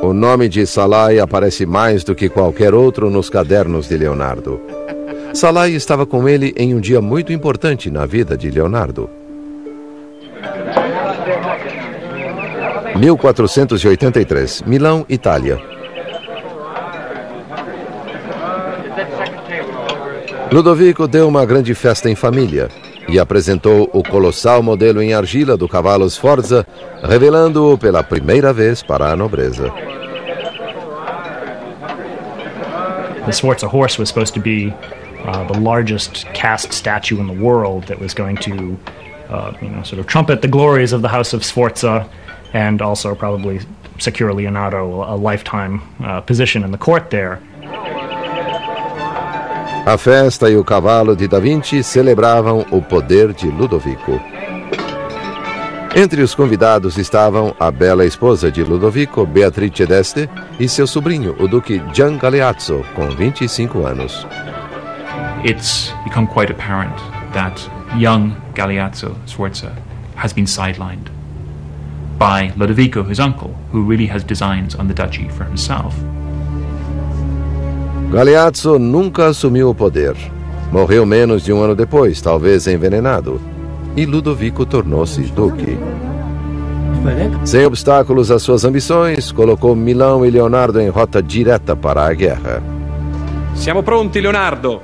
O nome de Salai aparece mais do que qualquer outro nos cadernos de Leonardo. Salai estava com ele em um dia muito importante na vida de Leonardo. 1483, Milão, Itália. Ludovico deu uma grande festa em família e apresentou o colossal modelo em argila do cavalo Sforza, revelando-o pela primeira vez para a nobreza. The Sforza horse was supposed to be the largest cast statue in the world that was going to, sort of trumpet the glories of the House of Sforza and also probably secure Leonardo a lifetime position in the court there. A festa e o cavalo de Da Vinci celebravam o poder de Ludovico. Entre os convidados estavam a bela esposa de Ludovico, Beatrice d'Este, e seu sobrinho, o duque Gian Galeazzo, com 25 anos. It's become quite apparent that young Galeazzo Sforza has been sidelined by Ludovico, his uncle, who really has designs on the duchy for himself. Galeazzo nunca assumiu o poder. Morreu menos de um ano depois, talvez envenenado. E Ludovico tornou-se duque. Sem obstáculos às suas ambições, colocou Milão e Leonardo em rota direta para a guerra. Siamo pronti, Leonardo!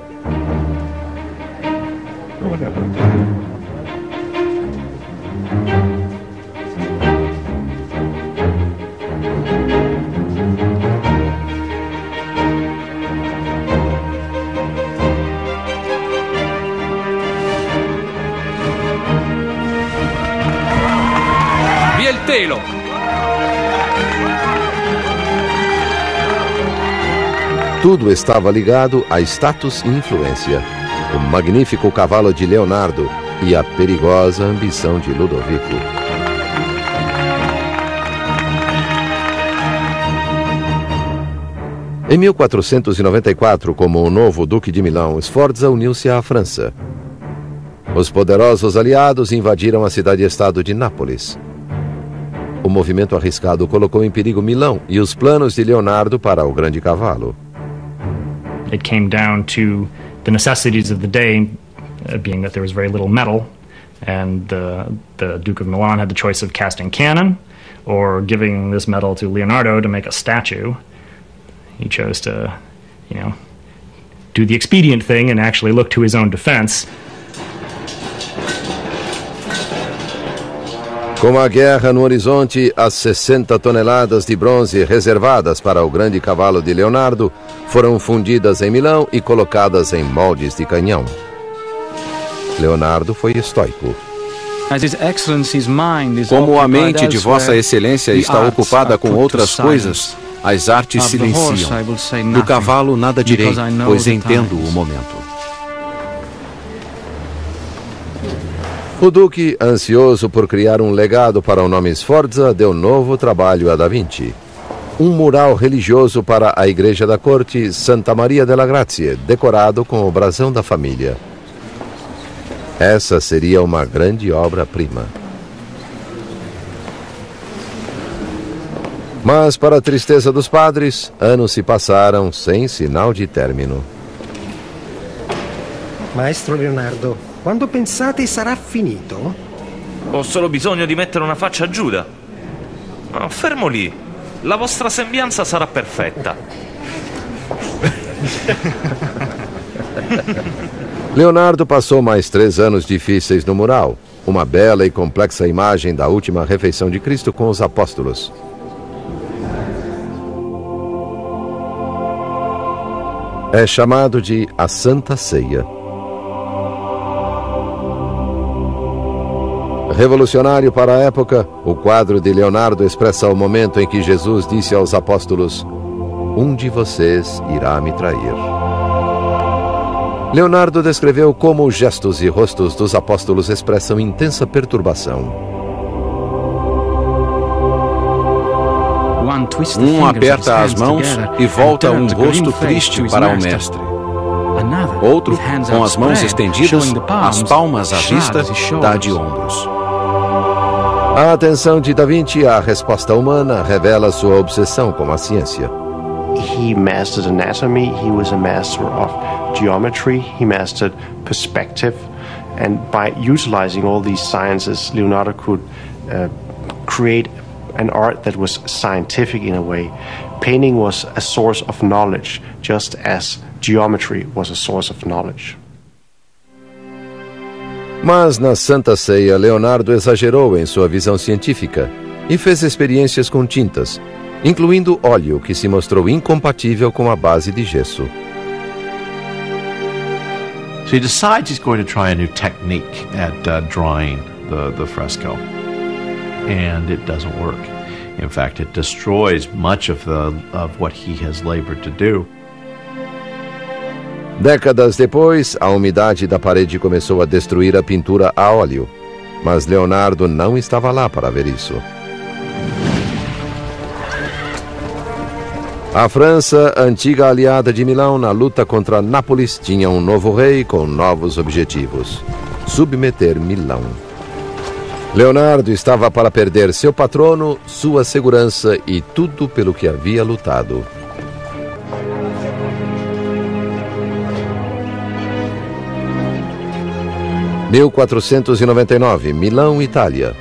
Via il telo! Tudo estava ligado a status e influência. O magnífico cavalo de Leonardo e a perigosa ambição de Ludovico. Em 1494, como o novo Duque de Milão, Sforza uniu-se à França. Os poderosos aliados invadiram a cidade-estado de Nápoles. O movimento arriscado colocou em perigo Milão e os planos de Leonardo para o grande cavalo. It came down to the necessities of the day, being that there was very little metal, and the Duke of Milan had the choice of casting cannon or giving this metal to Leonardo to make a statue. He chose to, do the expedient thing and actually look to his own defense. Com a guerra no horizonte, as 60 toneladas de bronze reservadas para o grande cavalo de Leonardo foram fundidas em Milão e colocadas em moldes de canhão. Leonardo foi estoico. Como a mente de Vossa Excelência está ocupada com outras coisas, as artes silenciam. Do cavalo nada direi, pois entendo o momento. O Duque, ansioso por criar um legado para o nome Sforza, deu novo trabalho a Da Vinci. Um mural religioso para a igreja da corte Santa Maria della Grazie, decorado com o brasão da família. Essa seria uma grande obra-prima. Mas, para a tristeza dos padres, anos se passaram sem sinal de término. Maestro Leonardo, quando pensate sarà finito? Ho solo bisogno di mettere una faccia a Giuda. No, fermo lì. La vostra sembianza sarà perfetta. Leonardo passou mais 3 anos difíceis no mural, uma bela e complexa imagem da última refeição de Cristo com os apóstolos. É chamado de a Santa Ceia. Revolucionário para a época, o quadro de Leonardo expressa o momento em que Jesus disse aos apóstolos: "Um de vocês irá me trair." Leonardo descreveu como os gestos e rostos dos apóstolos expressam intensa perturbação. Um aperta as mãos e volta um rosto triste para o mestre. Outro, com as mãos estendidas, as palmas à vista, dá de ombros. A atenção de Da Vinci à resposta humana revela sua obsessão com a ciência. He mastered anatomy, he was a master of geometry, he mastered perspective, and by utilizing all these sciences, Leonardo could create an art that was scientific in a way. Painting was a source of knowledge, just as geometry was a source of knowledge. Mas na Santa Ceia, Leonardo exagerou em sua visão científica e fez experiências com tintas, incluindo óleo que se mostrou incompatível com a base de gesso. So he decides he's going to try a new technique at drawing the fresco, and it doesn't work. In fact, it destroys much of what he has labored to do. Décadas depois, a umidade da parede começou a destruir a pintura a óleo, mas Leonardo não estava lá para ver isso. A França, antiga aliada de Milão na luta contra Nápoles, tinha um novo rei com novos objetivos: submeter Milão. Leonardo estava para perder seu patrono, sua segurança e tudo pelo que havia lutado. – 1499, Milão, Itália.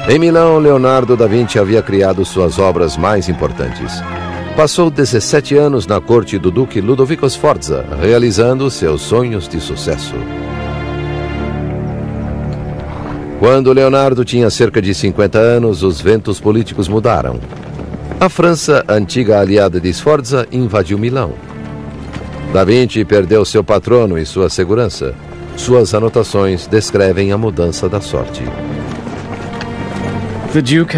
Em Milão, Leonardo da Vinci havia criado suas obras mais importantes. Passou 17 anos na corte do duque Ludovico Sforza, realizando seus sonhos de sucesso. Quando Leonardo tinha cerca de 50 anos, os ventos políticos mudaram. A França, antiga aliada de Sforza, invadiu Milão. Da Vinci perdeu seu patrono e sua segurança. Suas anotações descrevem a mudança da sorte.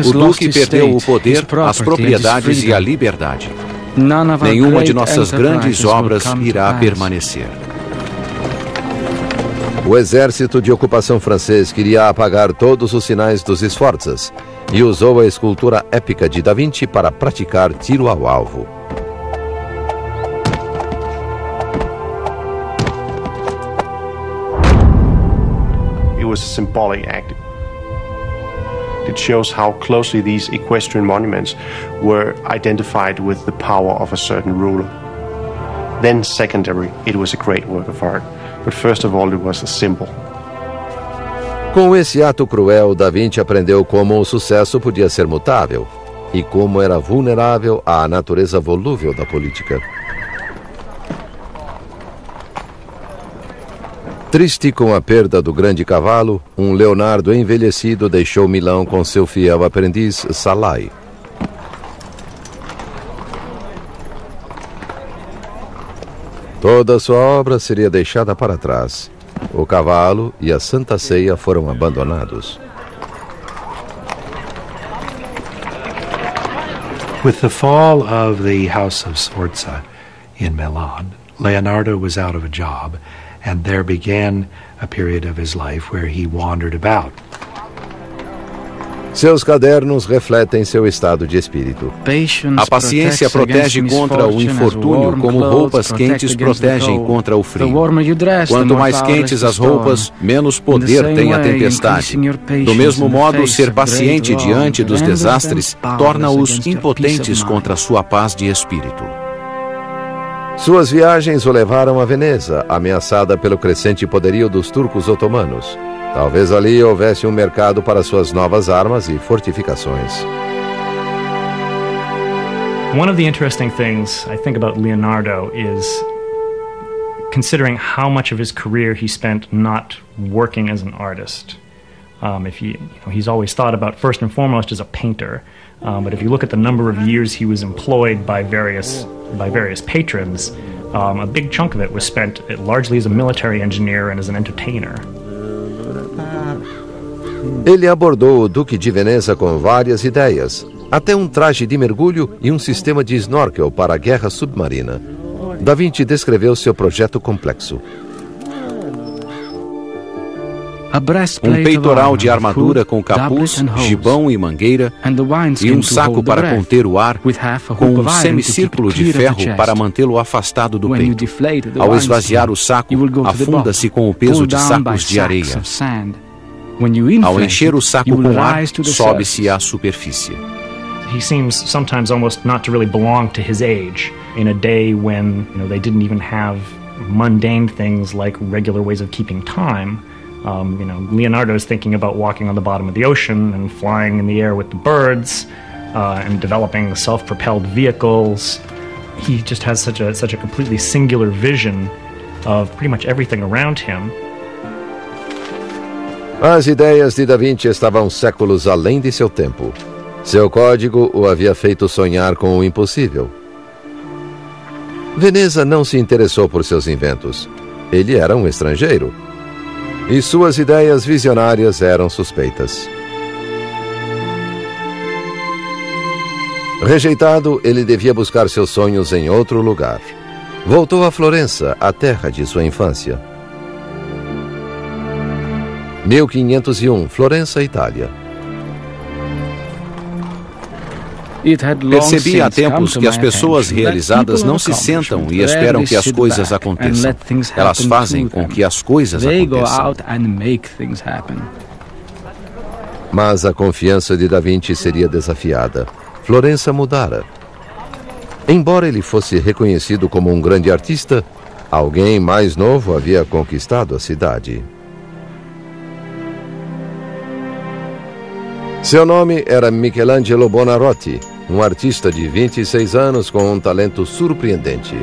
O Duque perdeu o poder, as propriedades e a liberdade. Nenhuma de nossas grandes obras irá permanecer. O exército de ocupação francês queria apagar todos os sinais dos Sforzas e usou a escultura épica de Da Vinci para praticar tiro ao alvo. It was a symbolic act. It shows how closely these equestrian monuments were identified with the power of a certain ruler. Then secondary, it was a great work of art. But first of all, it was a symbol. Com esse ato cruel, Da Vinci aprendeu como o sucesso podia ser mutável e como era vulnerável à natureza volúvel da política. Triste com a perda do grande cavalo, um Leonardo envelhecido deixou Milão com seu fiel aprendiz, Salai. Toda sua obra seria deixada para trás. O cavalo e a Santa Ceia foram abandonados. With the fall of the House of Sforza in Milan, Leonardo was out of a job, and there began a period of his life where he wandered about. Seus cadernos refletem seu estado de espírito. A paciência protege contra o infortúnio como roupas quentes protegem contra o frio. Quanto mais quentes as roupas, menos poder tem a tempestade. Do mesmo modo, ser paciente diante dos desastres torna-os impotentes contra sua paz de espírito. Suas viagens o levaram a Veneza, ameaçada pelo crescente poderio dos turcos otomanos. Talvez ali houvesse um mercado para suas novas armas e fortificações. One of the interesting things I think about Leonardo is considering how much of his career he spent not working as an artist. He's always thought about first and foremost as a painter, but if you look at the number of years he was employed by various patrons, a big chunk of it was spent largely as a military engineer and as an entertainer. Ele abordou o Duque de Veneza com várias ideias, até um traje de mergulho e um sistema de snorkel para a guerra submarina. Da Vinci descreveu seu projeto complexo. Um peitoral de armadura com capuz, gibão e mangueira, e um saco para conter o ar, com um semicírculo de ferro para mantê-lo afastado do peito. Ao esvaziar o saco, afunda-se com o peso de sacos de areia. Ao encher o saco com ar, sobe-se à superfície. He seems sometimes almost not to really belong to his age, in a day when they didn't even have mundane things like regular ways of keeping time. Leonardo is thinking about walking on the bottom of the ocean and flying in the air with the birds and developing self-propelled vehicles. He just has such a completely singular vision of pretty much everything around him. As ideias de Da Vinci estavam séculos além de seu tempo. Seu código o havia feito sonhar com o impossível. Veneza não se interessou por seus inventos. Ele era um estrangeiro. E suas ideias visionárias eram suspeitas. Rejeitado, ele devia buscar seus sonhos em outro lugar. Voltou a Florença, a terra de sua infância. 1501, Florença, Itália. Percebi há tempos que as pessoas realizadas não se sentam e esperam que as coisas aconteçam. Elas fazem com que as coisas aconteçam. Mas a confiança de Da Vinci seria desafiada. Florença mudara. Embora ele fosse reconhecido como um grande artista, alguém mais novo havia conquistado a cidade. Seu nome era Michelangelo Buonarroti, um artista de 26 anos com um talento surpreendente.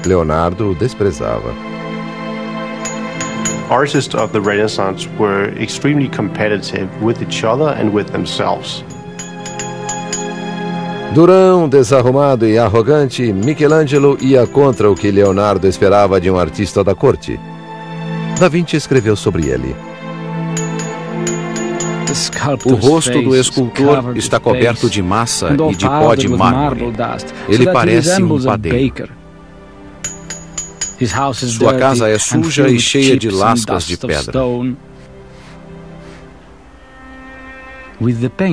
Leonardo o desprezava. Artists of the Renaissance were extremely competitive with each other and with themselves. Durão, desarrumado e arrogante, Michelangelo ia contra o que Leonardo esperava de um artista da corte. Da Vinci escreveu sobre ele. O rosto do escultor está coberto de massa e de pó de mármore. Ele parece um padeiro. Sua casa é suja e cheia de lascas de pedra.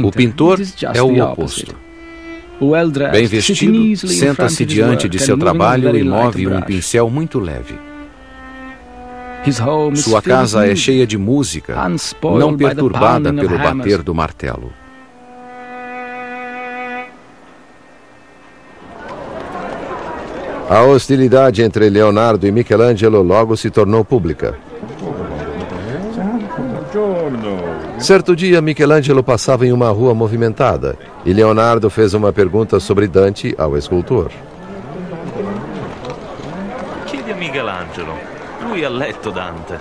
O pintor é o oposto. Bem vestido, senta-se diante de seu trabalho e move um pincel muito leve. Sua casa é cheia de música, não perturbada pelo bater do martelo. A hostilidade entre Leonardo e Michelangelo logo se tornou pública. Certo dia, Michelangelo passava em uma rua movimentada e Leonardo fez uma pergunta sobre Dante ao escultor. Chiedi a Michelangelo. Lui ha letto Dante.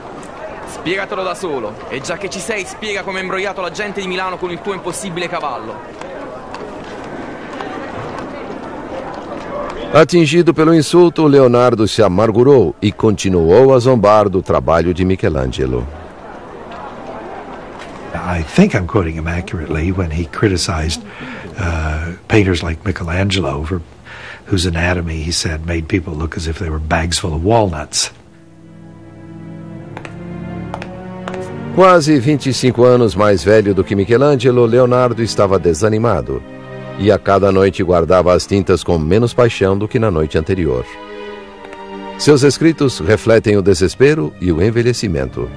Spiegatelo da solo. E già che ci sei, spiega come hai imbrogliato la gente di Milano con il tuo impossibile cavallo. Atingido pelo insulto, Leonardo se amargurou e continuou a zombar do trabalho de Michelangelo. I think I'm quoting him accurately when he criticized painters like Michelangelo for whose anatomy, he said, made people look as if they were bags full of walnuts. Quase 25 anos mais velho do que Michelangelo, Leonardo estava desanimado e a cada noite guardava as tintas com menos paixão do que na noite anterior. Seus escritos refletem o desespero e o envelhecimento.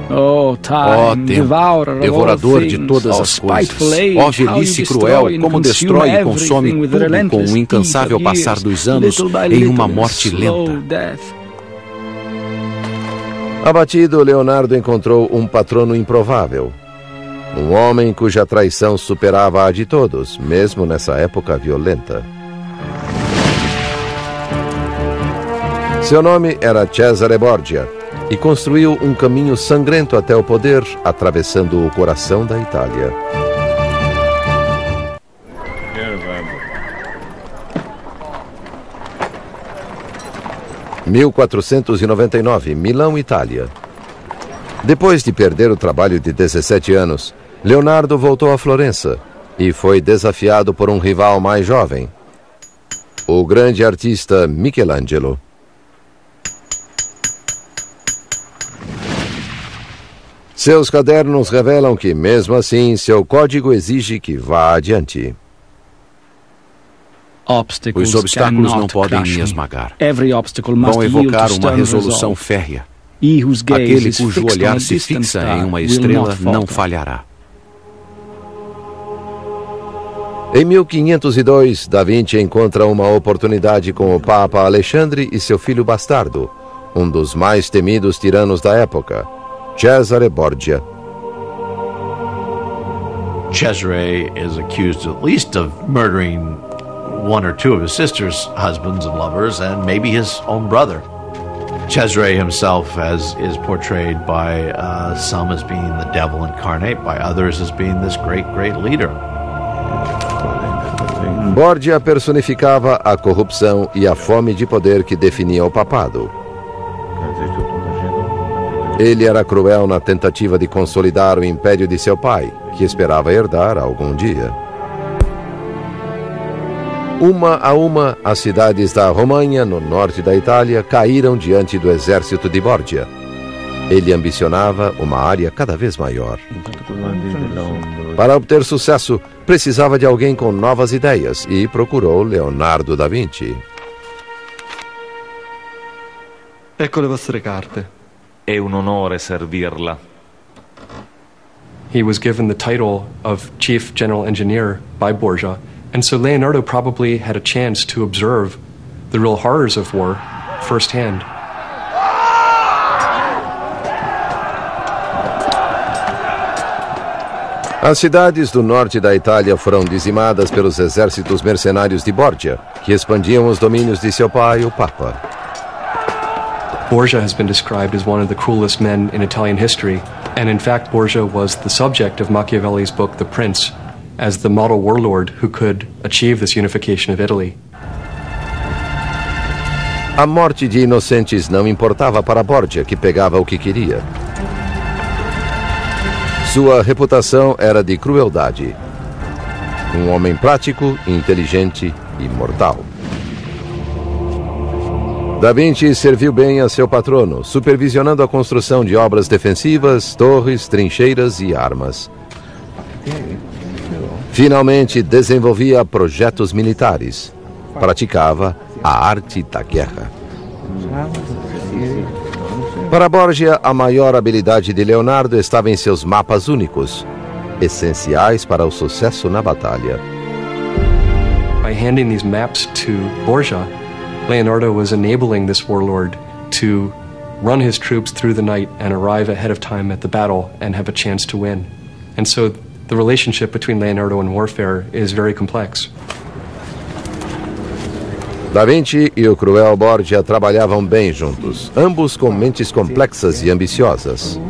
Ó tempo, devorador de todas as coisas. Ó velhice cruel, como destrói e consome tudo com o incansável passar dos anos em uma morte lenta. Abatido, Leonardo encontrou um patrono improvável. Um homem cuja traição superava a de todos, mesmo nessa época violenta. Seu nome era Cesare Borgia e construiu um caminho sangrento até o poder, atravessando o coração da Itália. Em 1499, Milão, Itália. Depois de perder o trabalho de 17 anos, Leonardo voltou a Florença e foi desafiado por um rival mais jovem, o grande artista Michelangelo. Seus cadernos revelam que, mesmo assim, seu código exige que vá adiante. Os obstáculos não podem me esmagar. Vão evocar uma resolução férrea. Aquele cujo olhar se fixa em uma estrela não falhará. Em 1502, Da Vinci encontra uma oportunidade com o Papa Alexandre e seu filho bastardo, um dos mais temidos tiranos da época, Cesare Borgia. Cesare is accused at least of murdering one or two of his sister's husbands and lovers, and maybe his own brother. Cesare himself is portrayed by some as being the devil incarnate, by others as being this great leader. Borgia personificava a corrupção e a fome de poder que definia o papado. Ele era cruel na tentativa de consolidar o império de seu pai, que esperava herdar algum dia. Uma a uma, as cidades da Romanha, no norte da Itália, caíram diante do exército de Borgia. Ele ambicionava uma área cada vez maior. Para obter sucesso, precisava de alguém com novas ideias e procurou Leonardo da Vinci. Ecco le vostre carte. È un onore servirla. He was given the title of Chief General Engineer by Borgia, and so Leonardo probably had a chance to observe the real horrors of war firsthand. As cidades do norte da Itália foram dizimadas pelos exércitos mercenários de Borgia, que expandiam os domínios de seu pai, o Papa. Borgia has been described as one of the cruelest men in Italian history, and in fact Borgia was the subject of Machiavelli's book The Prince, as the model warlord who could achieve this unification of Italy. A morte de inocentes não importava para Borgia, que pegava o que queria. Sua reputação era de crueldade. Um homem prático, inteligente e mortal. Da Vinci serviu bem a seu patrono, supervisionando a construção de obras defensivas, torres, trincheiras e armas. Finalmente, desenvolvia projetos militares. Praticava a arte da guerra. Para Borgia, a maior habilidade de Leonardo estava em seus mapas únicos, essenciais para o sucesso na batalha. By handing these maps to Borgia, Leonardo was enabling this warlord to run his troops through the night and arrive ahead of time at the battle and have a chance to win. And so the relationship between Leonardo and warfare is very complex. Da Vinci e o cruel Borgia trabalhavam bem juntos, ambos com mentes complexas e ambiciosas.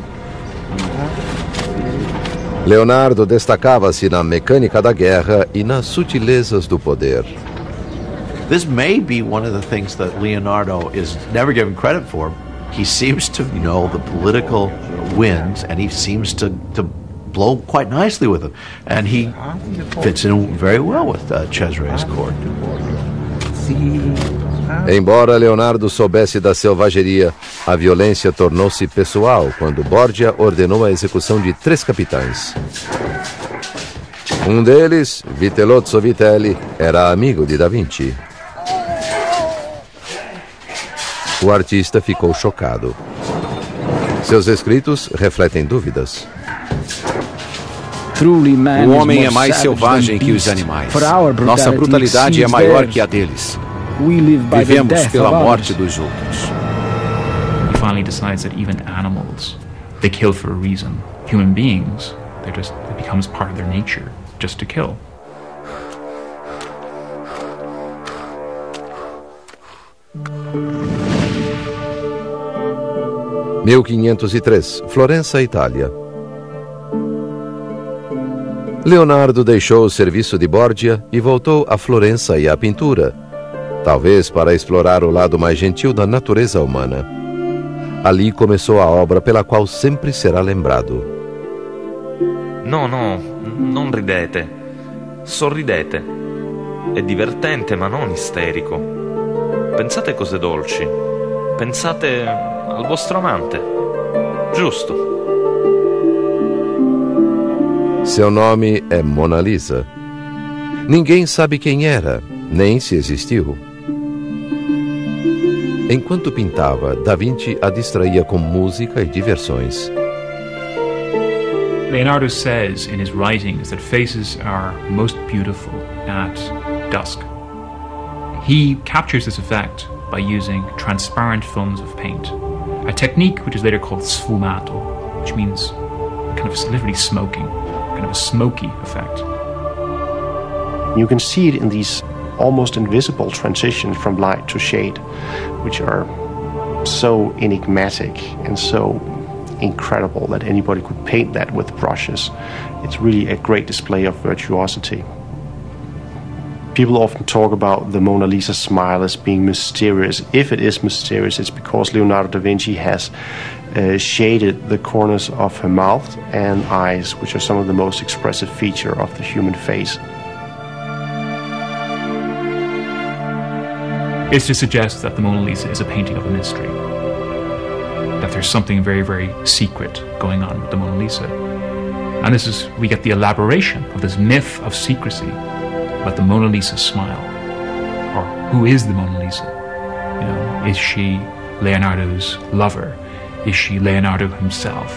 Leonardo destacava-se na mecânica da guerra e nas sutilezas do poder. This may be one of the things that Leonardo is never given credit for. He seems to know the political winds, and he seems to blow quite nicely with them. And he fits in very well with Cesare's court. Embora Leonardo soubesse da selvageria, a violência tornou-se pessoal quando Borgia ordenou a execução de 3 capitães. Um deles, Vitellozzo Vitelli, era amigo de Da Vinci. O artista ficou chocado. Seus escritos refletem dúvidas. O homem é mais selvagem que os animais. Nossa brutalidade é maior que a deles. Vivemos pela morte dos outros. He finally decides that even animals, they kill for a reason. Human beings, it becomes part of their nature, just to kill. – 1503, Florença, Itália. Leonardo deixou o serviço de Borgia e voltou a Florença e à pintura, talvez para explorar o lado mais gentil da natureza humana. Ali começou a obra pela qual sempre será lembrado. No, non ridete. Sorridete. È divertente ma non isterico. Pensate cose dolci. Pensate al vostro amante. Giusto. Seu nome é Mona Lisa. Ninguém sabe quem era, nem se existiu. Enquanto pintava, Da Vinci a distraía com música e diversões. Leonardo says in his writings that faces are most beautiful at dusk. He captures this effect by using transparent films of paint, a technique which is later called sfumato, which means kind of literally smoking, kind of a smoky effect. You can see it in these almost invisible transitions from light to shade, which are so enigmatic and so incredible that anybody could paint that with brushes. It's really a great display of virtuosity. People often talk about the Mona Lisa smile as being mysterious. If it is mysterious, it's because Leonardo da Vinci has shaded the corners of her mouth and eyes, which are some of the most expressive features of the human face. It's to suggest that the Mona Lisa is a painting of a mystery, that there's something very, very secret going on with the Mona Lisa. And we get the elaboration of this myth of secrecy about the Mona Lisa smile. Or who is the Mona Lisa? You know, is she Leonardo's lover? Is she Leonardo himself?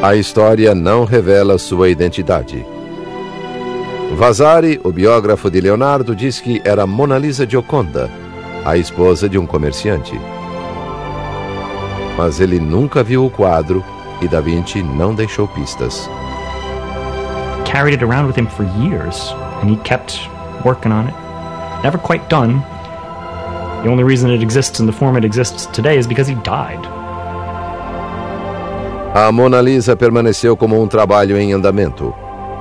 A história não revela sua identidade. Vasari, o biógrafo de Leonardo, diz que era Mona Lisa Gioconda, a esposa de um comerciante. Mas ele nunca viu o quadro e Da Vinci não deixou pistas. Carried it around with him for years, and he kept working on it. Never quite done. The only reason it exists in the form it exists today is because he died. A Mona Lisa permaneceu como um trabalho em andamento,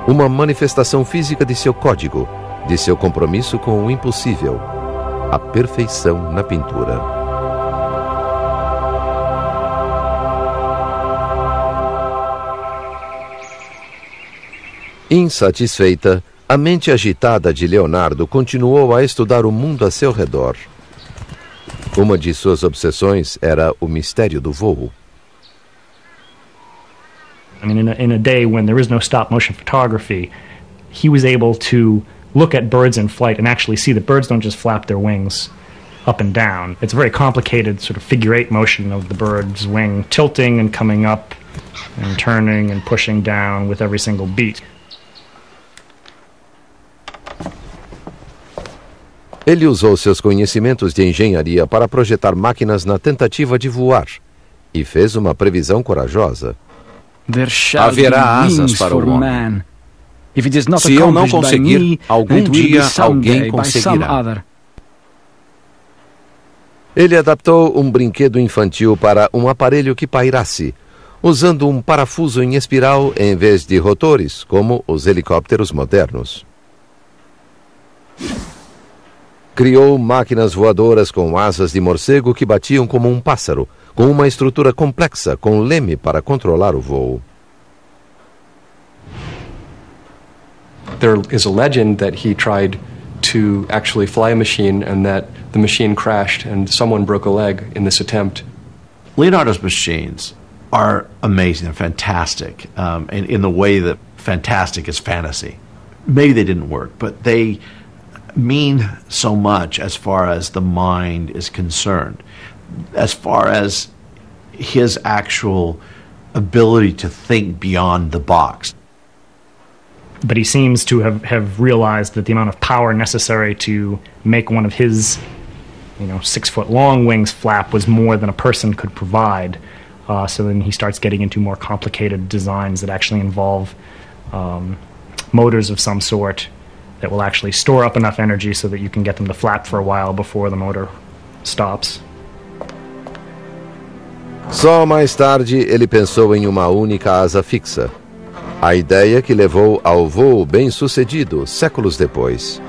uma manifestação física de seu código, de seu compromisso com o impossível, a perfeição na pintura. Insatisfeita, a mente agitada de Leonardo continuou a estudar o mundo a seu redor. Uma de suas obsessões era o mistério do voo. I mean, in a day when there is no stop-motion photography, he was able to look at birds in flight and actually see that birds don't just flap their wings up and down. It's a very complicated sort of figure-eight motion of the bird's wing tilting and coming up and turning and pushing down with every single beat. Ele usou seus conhecimentos de engenharia para projetar máquinas na tentativa de voar e fez uma previsão corajosa. Haverá asas para o homem. Se eu não conseguir, algum dia alguém conseguirá. Ele adaptou um brinquedo infantil para um aparelho que pairasse, usando um parafuso em espiral em vez de rotores, como os helicópteros modernos. Criou máquinas voadoras com asas de morcego que batiam como um pássaro, com uma estrutura complexa, com leme para controlar o voo. There is a legend that he tried to actually fly a machine and that the machine crashed and someone broke a leg in this attempt. Leonardo's machines are amazing and fantastic, in the way that fantastic is fantasy. Maybe they didn't work, but they mean so much as far as the mind is concerned. as far as his actual ability to think beyond the box. But he seems to have realized that the amount of power necessary to make one of his 6-foot-long wings flap was more than a person could provide. So then he starts getting into more complicated designs that actually involve motors of some sort that will actually store up enough energy so that you can get them to flap for a while before the motor stops. Só mais tarde ele pensou em uma única asa fixa. A ideia que levou ao voo bem-sucedido séculos depois.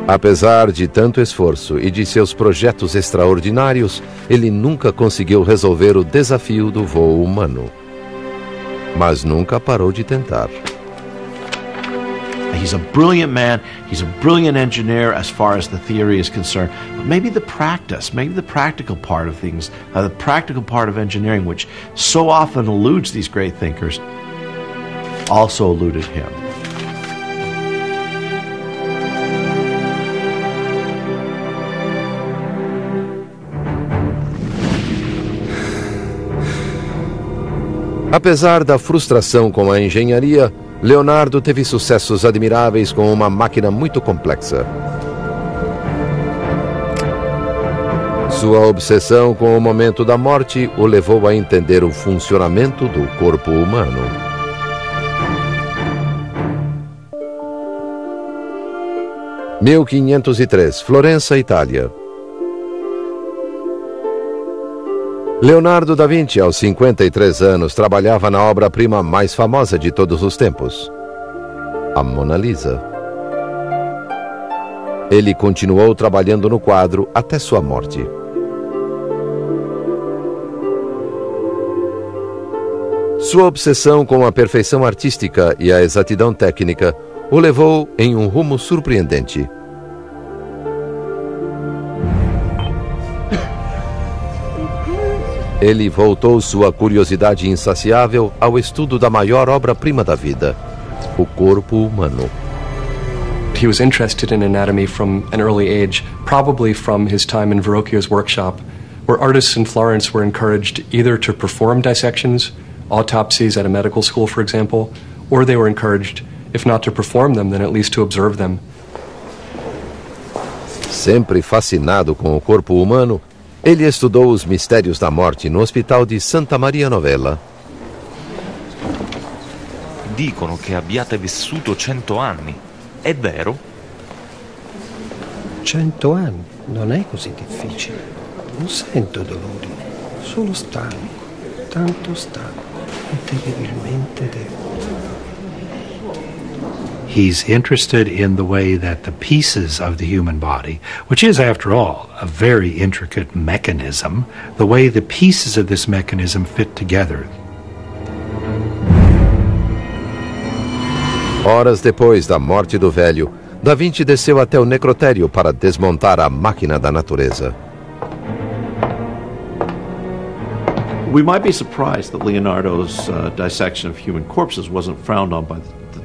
Apesar de tanto esforço e de seus projetos extraordinários, ele nunca conseguiu resolver o desafio do voo humano. Mas nunca parou de tentar. He's a brilliant man, he's a brilliant engineer as far as the theory is concerned, but maybe the practice, maybe the practical part of things, the practical part of engineering, which so often eludes these great thinkers, also eluded him. Apesar da frustração com a engenharia, Leonardo teve sucessos admiráveis com uma máquina muito complexa. Sua obsessão com o momento da morte o levou a entender o funcionamento do corpo humano. – 1503, Florença, Itália. Leonardo da Vinci, aos 53 anos, trabalhava na obra-prima mais famosa de todos os tempos, a Mona Lisa. Ele continuou trabalhando no quadro até sua morte. Sua obsessão com a perfeição artística e a exatidão técnica o levou em um rumo surpreendente. Ele voltou sua curiosidade insaciável ao estudo da maior obra-prima da vida, o corpo humano. He was interested in anatomy from an early age, probably from his time in Verrocchio's workshop, where artists in Florence were encouraged either to perform dissections, autopsies at a medical school, for example, or they were encouraged, if not to perform them, then at least to observe them. Sempre fascinado com o corpo humano, ele estudou os mistérios da morte no Hospital di Santa Maria Novella. Dicono che abbiate vissuto 100 anni. È vero? 100 anni? Non è così difficile. Non sento dolori, solo stanco, tanto stanco e terribilmente debole. He's interested in the way that the pieces of the human body, which is, after all, a very intricate mechanism, the way the pieces of this mechanism fit together. Horas depois da morte do velho, Da Vinci desceu até o necrotério para desmontar a máquina da natureza. We might be surprised that Leonardo's dissection of human corpses wasn't frowned on by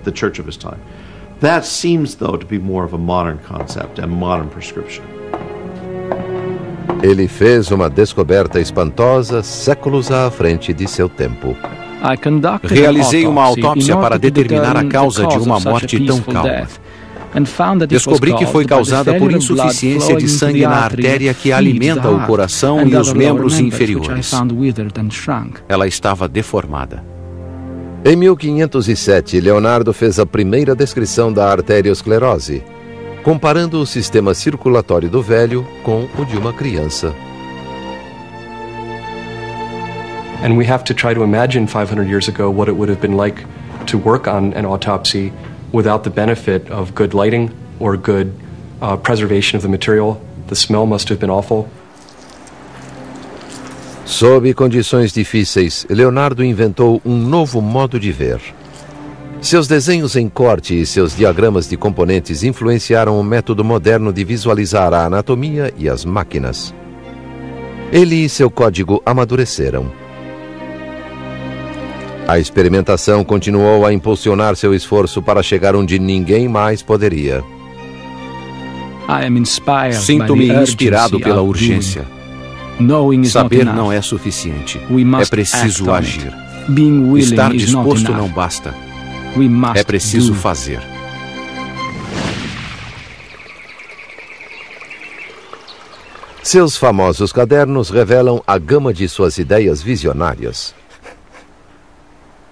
the church of his time. That seems, though, to be more of a modern concept and modern prescription. Ele fez uma descoberta espantosa séculos à frente de seu tempo. Realizei uma autópsia para determinar a causa de uma morte tão calma. Descobri que foi causada por insuficiência de sangue na artéria que alimenta o coração e os membros inferiores. Ela estava deformada. Em 1507, Leonardo fez a primeira descrição da arteriosclerose, comparando o sistema circulatório do velho com o de uma criança. And we have to try to imagine 500 years ago what it would have been like to work on an autopsy without the benefit of good lighting or good preservation of the material. The smell must have been awful. Sob condições difíceis, Leonardo inventou um novo modo de ver. Seus desenhos em corte e seus diagramas de componentes influenciaram o método moderno de visualizar a anatomia e as máquinas. Ele e seu código amadureceram. A experimentação continuou a impulsionar seu esforço para chegar onde ninguém mais poderia. Sinto-me inspirado pela urgência. Saber não é suficiente. É preciso agir. Estar disposto não basta. É preciso fazer. Seus famosos cadernos revelam a gama de suas ideias visionárias.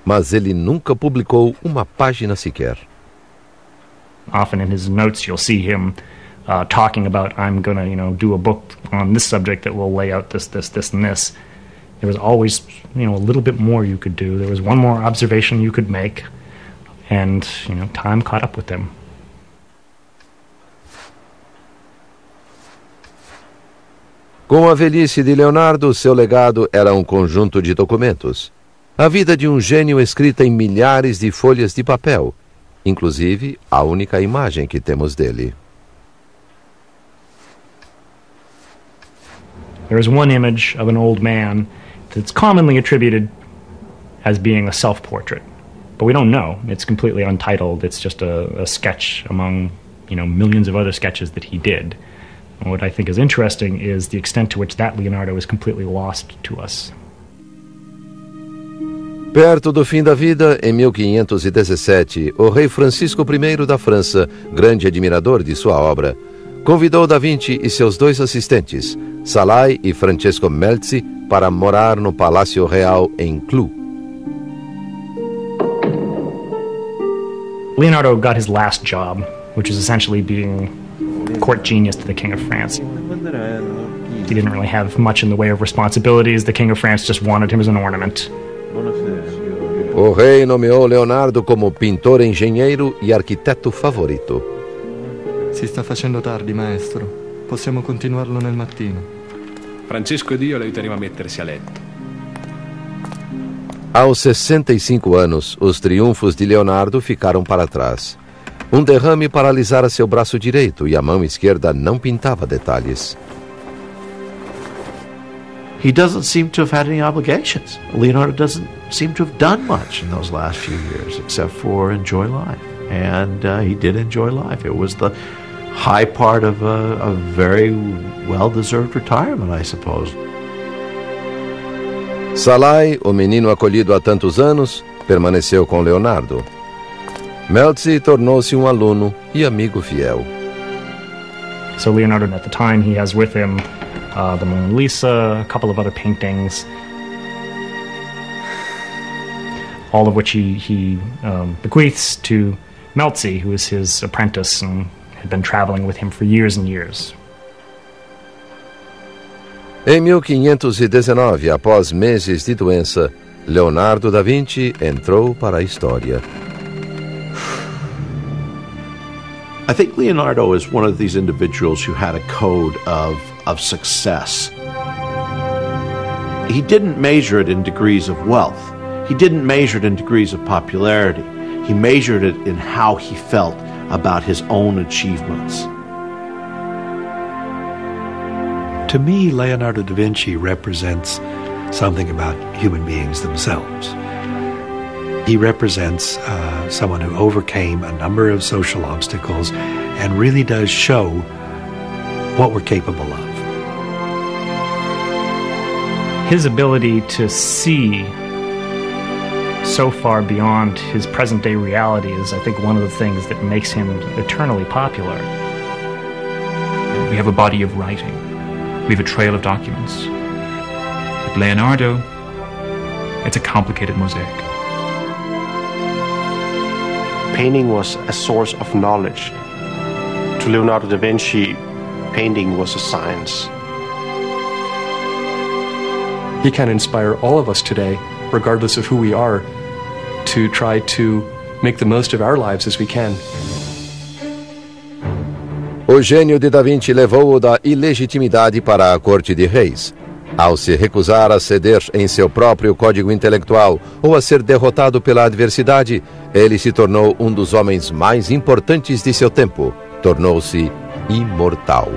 Mas ele nunca publicou uma página sequer. Often in his notes you'll see him talking about, I'm going to, do a book on this subject that will lay out this, and this. There was always, a little bit more you could do. There was one more observation you could make, and, time caught up with him. Com a velhice de Leonardo, seu legado era um conjunto de documentos. A vida de um gênio escrita em milhares de folhas de papel, inclusive a única imagem que temos dele. There is one image of an old man that's commonly attributed as being a self-portrait, but we don't know. It's completely untitled. It's just a sketch among, millions of other sketches that he did. And what I think is interesting is the extent to which that Leonardo is completely lost to us. Perto do fim da vida, em 1517, o rei Francisco I da França, grande admirador de sua obra, convidou Da Vinci e seus 2 assistentes, Salai e Francesco Melzi, para morar no Palácio Real em Clou. Leonardo got his last job, which is essentially being court genius to the King of France. He didn't really have much in the way of responsibilities. The King of France just wanted him as an ornament. O rei nomeou Leonardo como pintor engenheiro e arquiteto favorito. Si sta facendo tardi, maestro. Possiamo continuarlo nel mattino. Francesco ed io le aiuteremo a mettersi a letto. Aos 65 anos, os triunfos de Leonardo ficaram para trás. Um derrame paralisara seu braço direito e a mão esquerda não pintava detalhes. He doesn't seem to have had any obligations. Leonardo doesn't seem to have done much in those last few years, except for enjoy life. And he did enjoy life. It was the high part of a very well-deserved retirement, I suppose. Salai, o menino acolhido há tantos anos, permaneceu com Leonardo. Melzi tornou-se um aluno e amigo fiel. So Leonardo, at the time, he has with him the Mona Lisa, a couple of other paintings, all of which he bequeaths to Melzi, who is his apprentice and had been traveling with him for years and years. Em 1519, após meses de doença, Leonardo da Vinci entrou para a história. I think Leonardo is one of these individuals who had a code of success. He didn't measure it in degrees of wealth. He didn't measure it in degrees of popularity. He measured it in how he felt about his own achievements. To me, Leonardo da Vinci represents something about human beings themselves. He represents someone who overcame a number of social obstacles and really does show what we're capable of. His ability to see so far beyond his present-day reality is, I think, one of the things that makes him eternally popular. We have a body of writing. We have a trail of documents. With Leonardo, it's a complicated mosaic. Painting was a source of knowledge. To Leonardo da Vinci, painting was a science. He can inspire all of us today, regardless of who we are, to try to make the most of our lives as we can. O gênio de Da Vinci levou-o da ilegitimidade para a corte de reis. Ao se recusar a ceder em seu próprio código intelectual ou a ser derrotado pela adversidade, ele se tornou um dos homens mais importantes de seu tempo. Tornou-se imortal.